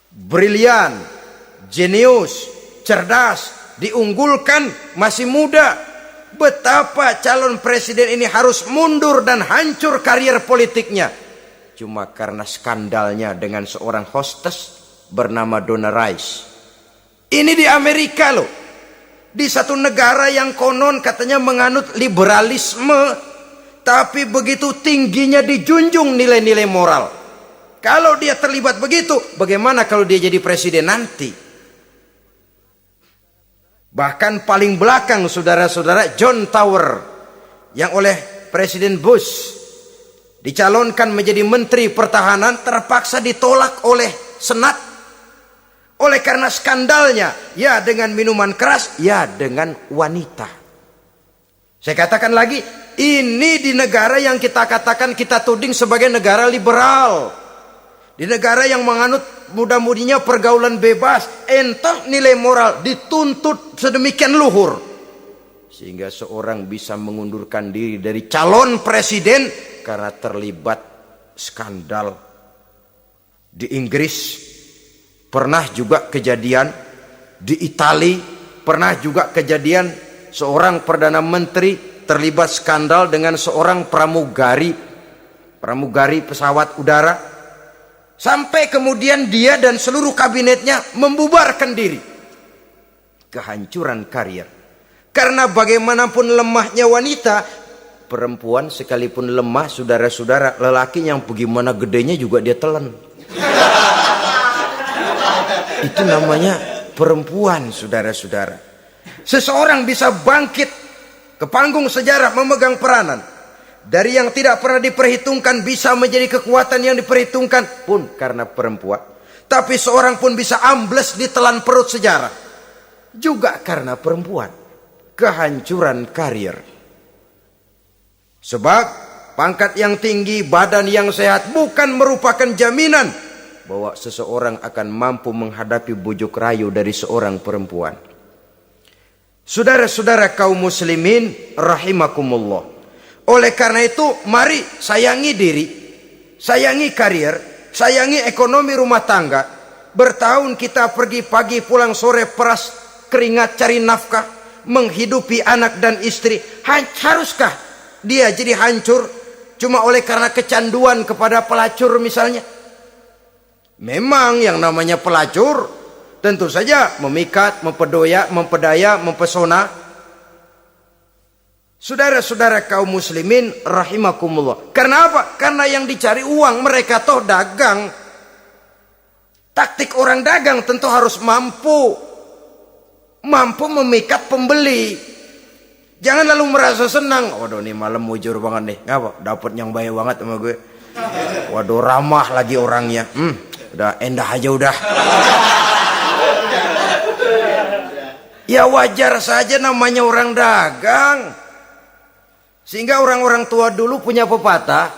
[SPEAKER 1] brilian, jenius, cerdas, diunggulkan, masih muda. Betapa calon presiden ini harus mundur dan hancur karier politiknya cuma karena skandalnya dengan seorang hostess bernama Donna Rice. Ini di Amerika loh, di satu negara yang konon katanya menganut liberalisme, tapi begitu tingginya dijunjung nilai-nilai moral. Kalau dia terlibat begitu, bagaimana kalau dia jadi presiden nanti? Bahkan paling belakang, saudara-saudara, John Tower yang oleh Presiden Bush dicalonkan menjadi Menteri Pertahanan terpaksa ditolak oleh Senat. Oleh karena skandalnya, ya dengan minuman keras, ya dengan wanita. Saya katakan lagi, ini di negara yang kita katakan, kita tuding sebagai negara liberal. Di negara yang menganut mudah-mudinya pergaulan bebas, entah nilai moral dituntut sedemikian luhur. Sehingga seorang bisa mengundurkan diri dari calon presiden karena terlibat skandal. Di Inggris pernah juga kejadian, di Italia pernah juga kejadian seorang Perdana Menteri terlibat skandal dengan seorang pramugari pesawat udara, sampai kemudian dia dan seluruh kabinetnya membubarkan diri. Kehancuran karier. Karena bagaimanapun lemahnya wanita, perempuan sekalipun lemah, saudara-saudara, lelaki yang bagaimana gedenya juga dia telan. Itu namanya perempuan, saudara-saudara. Seseorang bisa bangkit ke panggung sejarah memegang peranan. Dari yang tidak pernah diperhitungkan bisa menjadi kekuatan yang diperhitungkan pun karena perempuan. Tapi seorang pun bisa ambles di telan perut sejarah juga karena perempuan. Kehancuran karier. Sebab pangkat yang tinggi, badan yang sehat bukan merupakan jaminan bahwa seseorang akan mampu menghadapi bujuk rayu dari seorang perempuan. Saudara-saudara kaum muslimin rahimakumullah. Oleh karena itu, mari sayangi diri, sayangi karier, sayangi ekonomi rumah tangga. Bertahun kita pergi pagi pulang sore peras keringat cari nafkah, menghidupi anak dan istri. Haruskah dia jadi hancur cuma oleh karena kecanduan kepada pelacur misalnya? Memang yang namanya pelacur tentu saja memikat, mempedaya, mempesona. Saudara-saudara kaum muslimin rahimakumullah. Karena apa? Karena yang dicari uang, mereka toh dagang. Taktik orang dagang tentu harus mampu memikat pembeli. Jangan lalu merasa senang. Waduh, ini malam mujur banget nih. Ngapa? Dapat yang baik banget sama gue. Waduh, ramah lagi orangnya. Udah endah aja udah. Ya wajar saja namanya orang dagang. Sehingga orang-orang tua dulu punya pepatah,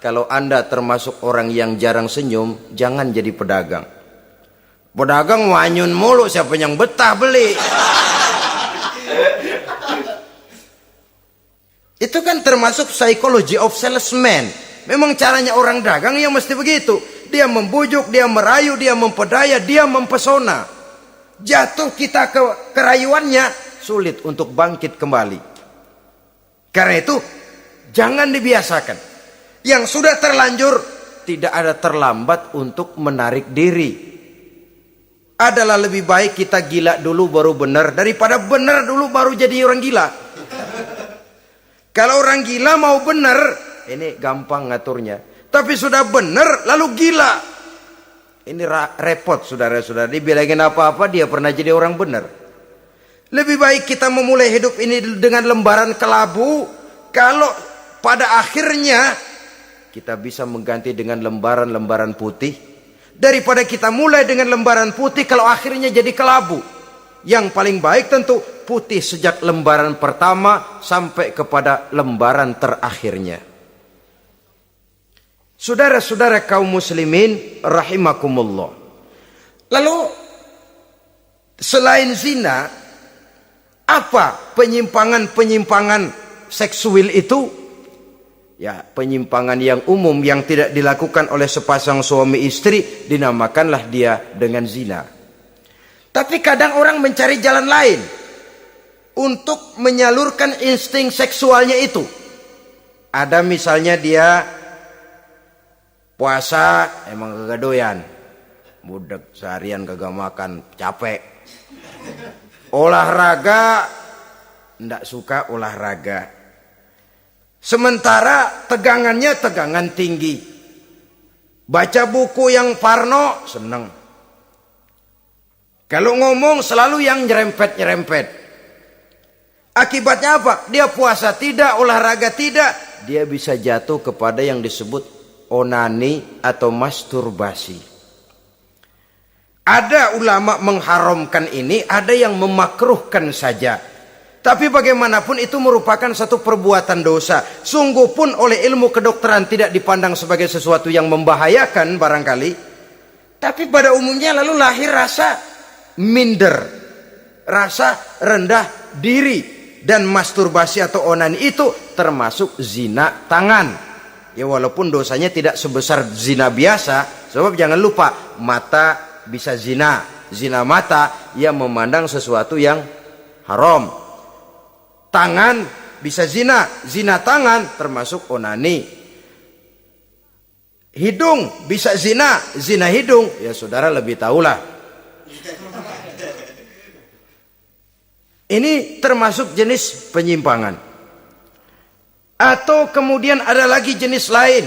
[SPEAKER 1] kalau Anda termasuk orang yang jarang senyum, jangan jadi pedagang. Pedagang wanyun mulu, siapa yang betah beli? Itu kan termasuk psychology of salesman. Memang caranya orang dagang yang mesti begitu. Dia membujuk, dia merayu, dia mempedaya, dia mempesona. Jatuh kita ke kerayuannya, sulit untuk bangkit kembali. Karena itu, jangan dibiasakan. Yang sudah terlanjur, tidak ada terlambat untuk menarik diri. Adalah lebih baik kita gila dulu baru benar, daripada benar dulu baru jadi orang gila. Kalau orang gila mau benar, ini gampang ngaturnya. Tapi sudah benar lalu gila. Ini repot saudara-saudara. Dibilangin apa-apa dia pernah jadi orang benar. Lebih baik kita memulai hidup ini dengan lembaran kelabu. Kalau pada akhirnya kita bisa mengganti dengan lembaran-lembaran putih. Daripada kita mulai dengan lembaran putih kalau akhirnya jadi kelabu. Yang paling baik tentu putih sejak lembaran pertama sampai kepada lembaran terakhirnya. Saudara-saudara kaum muslimin rahimakumullah. Lalu selain zina, apa penyimpangan-penyimpangan seksual itu? Ya, penyimpangan yang umum yang tidak dilakukan oleh sepasang suami istri dinamakanlah dia dengan zina. Tapi kadang orang mencari jalan lain untuk menyalurkan insting seksualnya itu. Ada misalnya dia puasa emang kagak doyan, budek seharian kagak makan, capek. Olahraga ndak suka olahraga. Sementara tegangannya tegangan tinggi. Baca buku yang parno seneng. Kalau ngomong selalu yang nyerempet-nyerempet. Akibatnya apa? Dia puasa tidak, olahraga tidak. Dia bisa jatuh kepada yang disebut onani atau masturbasi. Ada ulama mengharamkan ini, ada yang memakruhkan saja. Tapi bagaimanapun itu merupakan satu perbuatan dosa. Sungguh pun oleh ilmu kedokteran tidak dipandang sebagai sesuatu yang membahayakan barangkali. Tapi pada umumnya lalu lahir rasa minder, rasa rendah diri, dan masturbasi atau onani itu termasuk zina tangan. Ya walaupun dosanya tidak sebesar zina biasa, sebab jangan lupa mata bisa zina, zina mata yang memandang sesuatu yang haram. Tangan bisa zina, zina tangan termasuk onani. Hidung bisa zina, zina hidung. Ya saudara lebih tahulah. Ini termasuk jenis penyimpangan. Atau kemudian ada lagi jenis lain.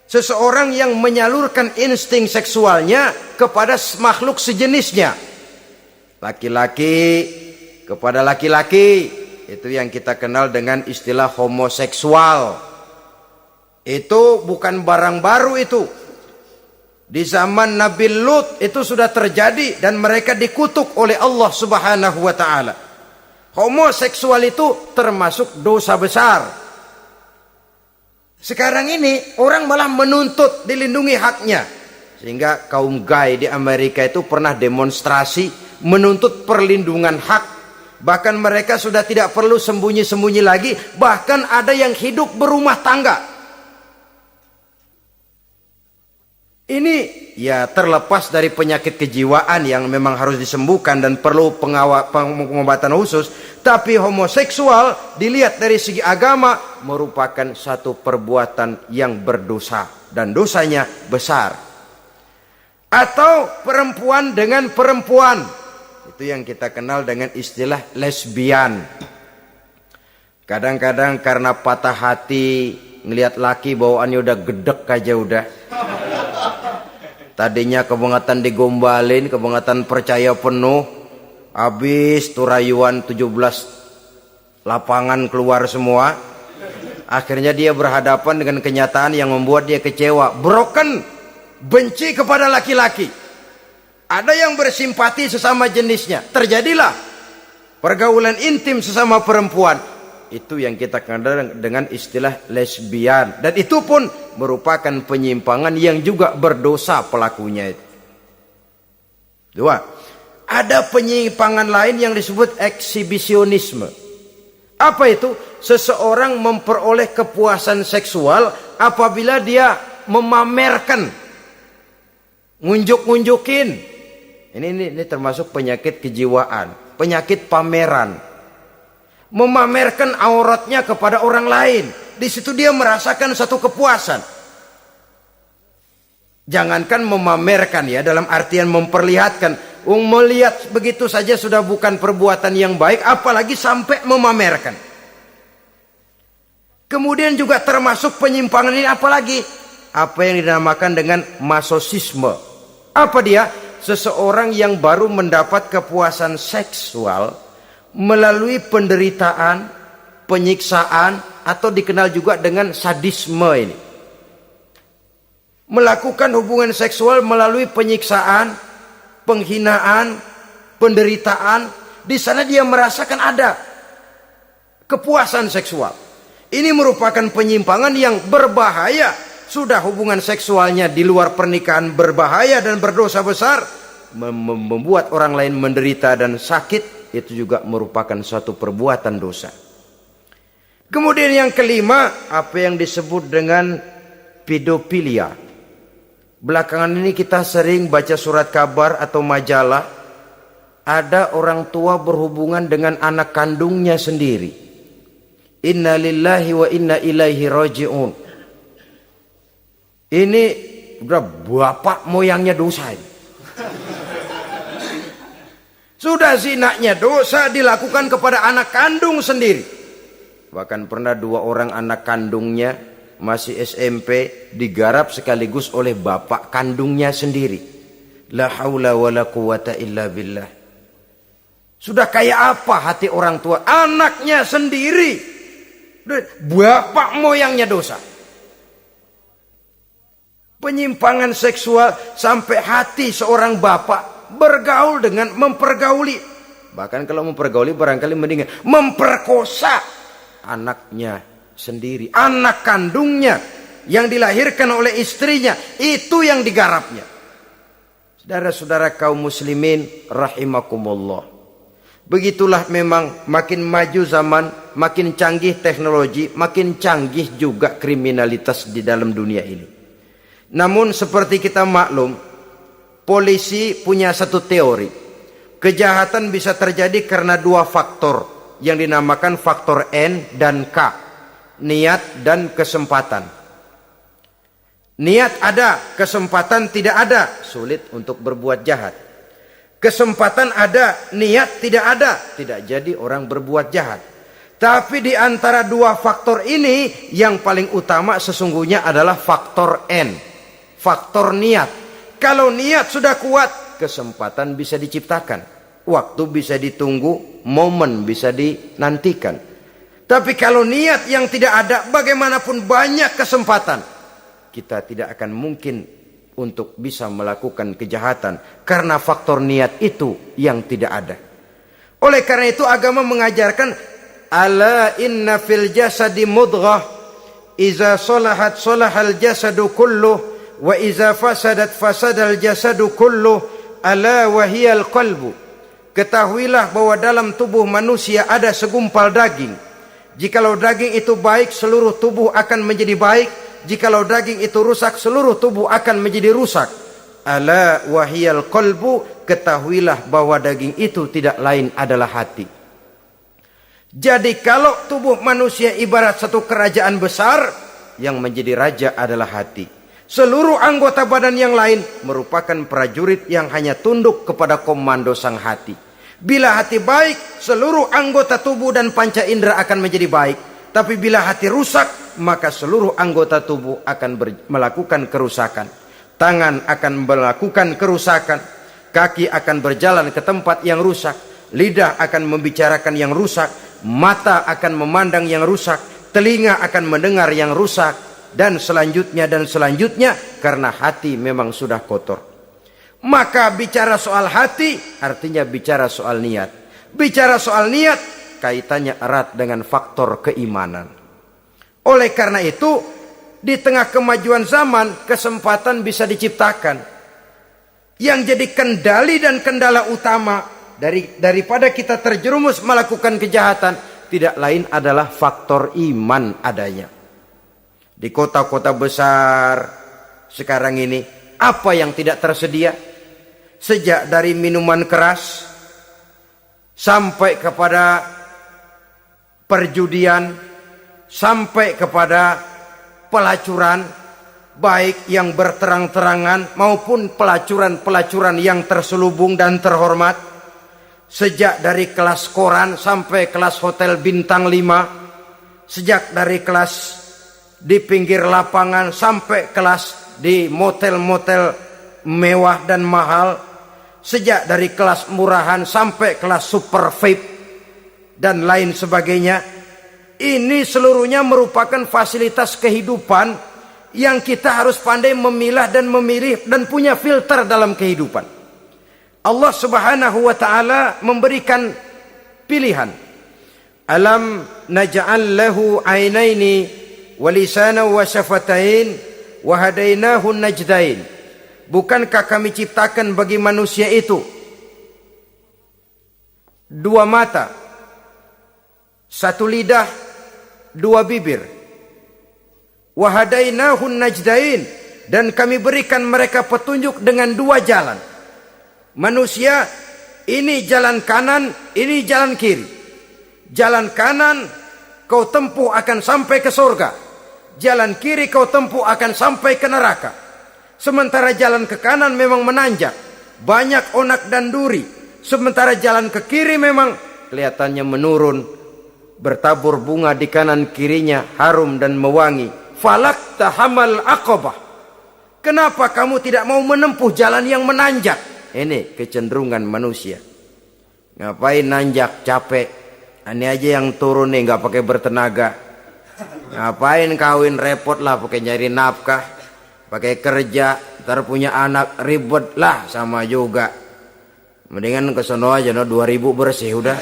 [SPEAKER 1] Seseorang yang menyalurkan insting seksualnya kepada makhluk sejenisnya. Laki-laki kepada laki-laki. Itu yang kita kenal dengan istilah homoseksual. Itu bukan barang baru itu. Di zaman Nabi Lut itu sudah terjadi dan mereka dikutuk oleh Allah Subhanahu wa taala. Homoseksual itu termasuk dosa besar. Sekarang ini orang malah menuntut dilindungi haknya. Sehingga kaum gay di Amerika itu pernah demonstrasi menuntut perlindungan hak. Bahkan mereka sudah tidak perlu sembunyi-sembunyi lagi, bahkan ada yang hidup berumah tangga. Ini ya terlepas dari penyakit kejiwaan yang memang harus disembuhkan dan perlu pengobatan khusus. Tapi homoseksual dilihat dari segi agama merupakan satu perbuatan yang berdosa dan dosanya besar. Atau perempuan dengan perempuan, itu yang kita kenal dengan istilah lesbian. Kadang-kadang karena patah hati ngelihat laki bawaannya udah gedek aja udah. Tadinya kebangatan digombalin, kebangatan percaya penuh, habis tuh rayuan 17 lapangan keluar semua. Akhirnya dia berhadapan dengan kenyataan yang membuat dia kecewa, broken, benci kepada laki-laki. Ada yang bersimpati sesama jenisnya, terjadilah pergaulan intim sesama perempuan. Itu yang kita kenal dengan istilah lesbian. Dan itu pun merupakan penyimpangan yang juga berdosa pelakunya itu. Dua, ada penyimpangan lain yang disebut eksibisionisme. Apa itu? Seseorang memperoleh kepuasan seksual apabila dia memamerkan, ngunjuk-ngunjukin. Ini termasuk penyakit kejiwaan, penyakit pameran. Memamerkan auratnya kepada orang lain. Di situ dia merasakan satu kepuasan. Jangankan memamerkan ya, dalam artian memperlihatkan. Melihat begitu saja sudah bukan perbuatan yang baik, apalagi sampai memamerkan. Kemudian juga termasuk penyimpangan ini apalagi? Apa yang dinamakan dengan masosisme. Apa dia? Seseorang yang baru mendapat kepuasan seksual melalui penderitaan, penyiksaan, atau dikenal juga dengan sadisme ini. Melakukan hubungan seksual melalui penyiksaan, penghinaan, penderitaan. Di sana dia merasakan ada kepuasan seksual. Ini merupakan penyimpangan yang berbahaya. Sudah hubungan seksualnya di luar pernikahan berbahaya dan berdosa besar, membuat orang lain menderita dan sakit, itu juga merupakan suatu perbuatan dosa. Kemudian yang kelima, apa yang disebut dengan pedofilia. Belakangan ini kita sering baca surat kabar atau majalah, ada orang tua berhubungan dengan anak kandungnya sendiri. Inna lillahi wa inna ilaihi raji'un. Ini udah bapak moyangnya dosa ini. Sudah zinanya dosa dilakukan kepada anak kandung sendiri. Bahkan pernah 2 orang anak kandungnya masih SMP digarap sekaligus oleh bapak kandungnya sendiri. La haula wala quwata illa billah. Sudah kayak apa hati orang tua? Anaknya sendiri, bapak moyangnya dosa. Penyimpangan seksual sampai hati seorang bapak bergaul dengan mempergauli. Bahkan kalau mempergauli barangkali mendingan memperkosa anaknya sendiri. Anak kandungnya yang dilahirkan oleh istrinya, itu yang digarapnya. Saudara-saudara kaum muslimin rahimakumullah. Begitulah memang makin maju zaman, makin canggih teknologi, makin canggih juga kriminalitas di dalam dunia ini. Namun seperti kita maklum, polisi punya satu teori. Kejahatan bisa terjadi karena 2 faktor yang dinamakan faktor N dan K. Niat dan kesempatan. Niat ada, kesempatan tidak ada, sulit untuk berbuat jahat. Kesempatan ada, niat tidak ada, tidak jadi orang berbuat jahat. Tapi di antara 2 faktor ini, yang paling utama sesungguhnya adalah faktor N. Faktor niat. Kalau niat sudah kuat, kesempatan bisa diciptakan. Waktu bisa ditunggu, momen bisa dinantikan. Tapi kalau niat yang tidak ada, bagaimanapun banyak kesempatan, kita tidak akan mungkin untuk bisa melakukan kejahatan. Karena faktor niat itu yang tidak ada. Oleh karena itu agama mengajarkan, ala inna fil jasadi mudghah, iza solahat solahal jasadu kulluh, wa iza fasadat fasadal jasadu kulluh, ala wahiyal qalbu. Ketahuilah bahwa dalam tubuh manusia ada segumpal daging. Jikalau daging itu baik, seluruh tubuh akan menjadi baik. Jikalau daging itu rusak, seluruh tubuh akan menjadi rusak. Ala wahiyal qalbu. Ketahuilah bahwa daging itu tidak lain adalah hati. Jadi kalau tubuh manusia ibarat satu kerajaan besar, yang menjadi raja adalah hati. Seluruh anggota badan yang lain merupakan prajurit yang hanya tunduk kepada komando sang hati. Bila hati baik, seluruh anggota tubuh dan panca indera akan menjadi baik. Tapi bila hati rusak, maka seluruh anggota tubuh akan melakukan kerusakan. Tangan akan melakukan kerusakan. Kaki akan berjalan ke tempat yang rusak. Lidah akan membicarakan yang rusak. Mata akan memandang yang rusak. Telinga akan mendengar yang rusak. Dan selanjutnya karena hati memang sudah kotor. Maka bicara soal hati artinya bicara soal niat. Bicara soal niat kaitannya erat dengan faktor keimanan. Oleh karena itu di tengah kemajuan zaman kesempatan bisa diciptakan. Yang jadi kendali dan kendala utama daripada kita terjerumus melakukan kejahatan tidak lain adalah faktor iman adanya. Di kota-kota besar sekarang ini, apa yang tidak tersedia? Sejak dari minuman keras sampai kepada perjudian, sampai kepada pelacuran, baik yang berterang-terangan maupun pelacuran-pelacuran yang terselubung dan terhormat. Sejak dari kelas koran sampai kelas hotel bintang 5, sejak dari kelas di pinggir lapangan sampai kelas di motel-motel mewah dan mahal, sejak dari kelas murahan sampai kelas super VIP dan lain sebagainya. Ini seluruhnya merupakan fasilitas kehidupan yang kita harus pandai memilah dan memilih dan punya filter dalam kehidupan. Allah Subhanahu wa taala memberikan pilihan. Alam naj'al lahu 'ainaini wa lisanan wa syafatain wa hadainahu najdain. Bukankah kami ciptakan bagi manusia itu dua mata, satu lidah, dua bibir. Wa hadainahu najdain, dan kami berikan mereka petunjuk dengan dua jalan. Manusia, ini jalan kanan, ini jalan kiri. Jalan kanan kau tempuh akan sampai ke surga. Jalan kiri kau tempuh akan sampai ke neraka. Sementara jalan ke kanan memang menanjak, banyak onak dan duri. Sementara jalan ke kiri memang kelihatannya menurun, bertabur bunga di kanan kirinya, harum dan mewangi. Falak tahamal aqabah. Kenapa kamu tidak mau menempuh jalan yang menanjak? Ini kecenderungan manusia. Ngapain nanjak, capek. Ini aja yang turun nih, nggak pakai bertenaga. Ngapain kawin, repot lah pakai nyari nafkah, pakai kerja, ntar punya anak ribet lah, sama juga. Mendingan kesono aja, no, 2000 bersih udah.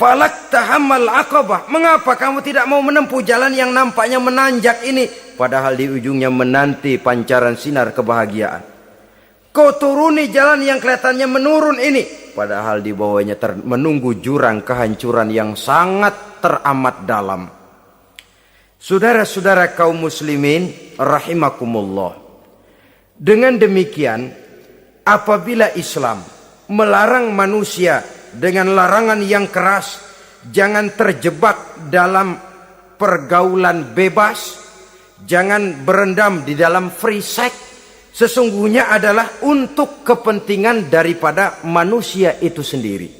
[SPEAKER 1] Falak tahamal aqabah. Mengapa kamu tidak mau menempuh jalan yang nampaknya menanjak ini, padahal di ujungnya menanti pancaran sinar kebahagiaan? Kau turuni jalan yang kelihatannya menurun ini, padahal di bawahnya menunggu jurang kehancuran yang sangat teramat dalam. Saudara-saudara kaum muslimin rahimakumullah. Dengan demikian, apabila Islam melarang manusia dengan larangan yang keras, jangan terjebak dalam pergaulan bebas, jangan berendam di dalam free sex, sesungguhnya adalah untuk kepentingan daripada manusia itu sendiri.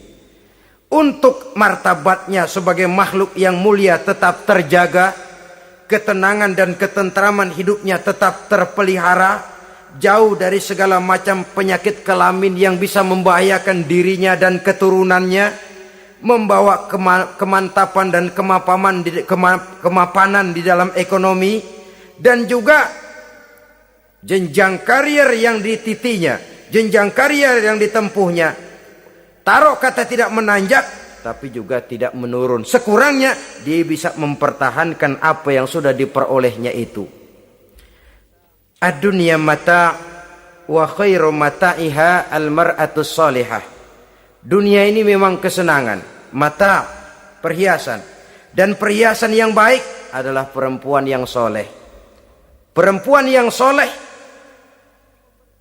[SPEAKER 1] Untuk martabatnya sebagai makhluk yang mulia tetap terjaga, ketenangan dan ketentraman hidupnya tetap terpelihara, jauh dari segala macam penyakit kelamin yang bisa membahayakan dirinya dan keturunannya, membawa kemantapan dan kemapanan di dalam ekonomi, dan juga jenjang karier yang dititinya, jenjang karier yang ditempuhnya. Taruh kata tidak menanjak, tapi juga tidak menurun. Sekurangnya dia bisa mempertahankan apa yang sudah diperolehnya itu. Ad-dunya mata' wa khairu mata'iha al-mar'atus salihah. Dunia ini memang kesenangan, mata', perhiasan. Dan perhiasan yang baik adalah perempuan yang soleh. Perempuan yang soleh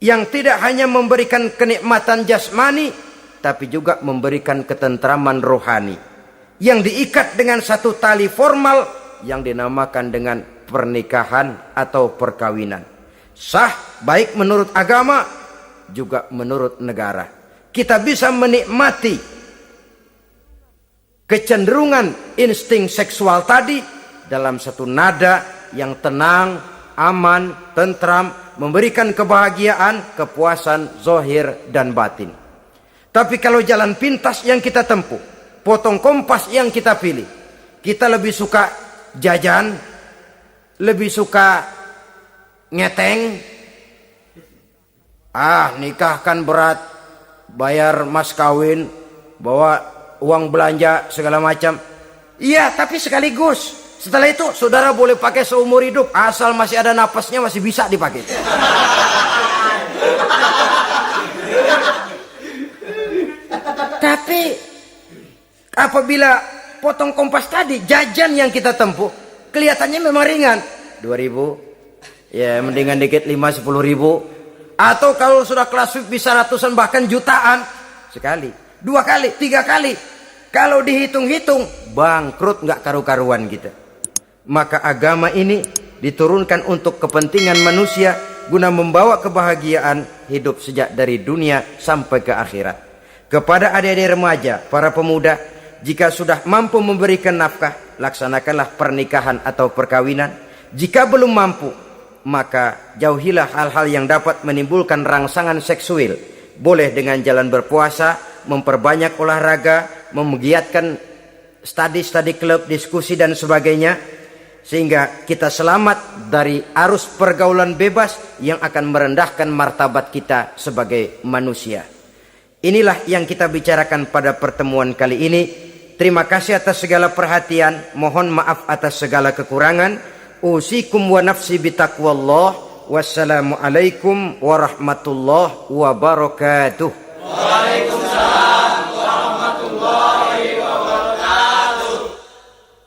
[SPEAKER 1] yang tidak hanya memberikan kenikmatan jasmani, tapi juga memberikan ketentraman rohani, yang diikat dengan satu tali formal yang dinamakan dengan pernikahan atau perkawinan. Sah baik menurut agama juga menurut negara. Kita bisa menikmati kecenderungan insting seksual tadi dalam satu nada yang tenang, aman, tentram, memberikan kebahagiaan, kepuasan zahir dan batin. Tapi kalau jalan pintas yang kita tempuh, potong kompas yang kita pilih, kita lebih suka jajan, lebih suka ngeteng. Nikah kan berat, bayar mas kawin, bawa uang belanja segala macam. Iya, tapi sekaligus. Setelah itu saudara boleh pakai seumur hidup, asal masih ada napasnya masih bisa dipakai. Tapi apabila potong kompas tadi, jajan yang kita tempuh kelihatannya memang ringan, 2000, ya mendingan dikit 5-10 ribu. Atau kalau sudah kelas VIP bisa ratusan bahkan jutaan, sekali, 2 kali, 3 kali. Kalau dihitung-hitung bangkrut nggak karu-karuan kita. Maka agama ini diturunkan untuk kepentingan manusia guna membawa kebahagiaan hidup sejak dari dunia sampai ke akhirat. Kepada adik-adik remaja, para pemuda, jika sudah mampu memberikan nafkah, laksanakanlah pernikahan atau perkawinan. Jika belum mampu, maka jauhilah hal-hal yang dapat menimbulkan rangsangan seksual. Boleh dengan jalan berpuasa, memperbanyak olahraga, menggiatkan study club, diskusi dan sebagainya, sehingga kita selamat dari arus pergaulan bebas yang akan merendahkan martabat kita sebagai manusia. Inilah yang kita bicarakan pada pertemuan kali ini. Terima kasih atas segala perhatian, mohon maaf atas segala kekurangan. Usikum wa nafsi bitaqwallah. Wassalamualaikum warahmatullahi wabarakatuh.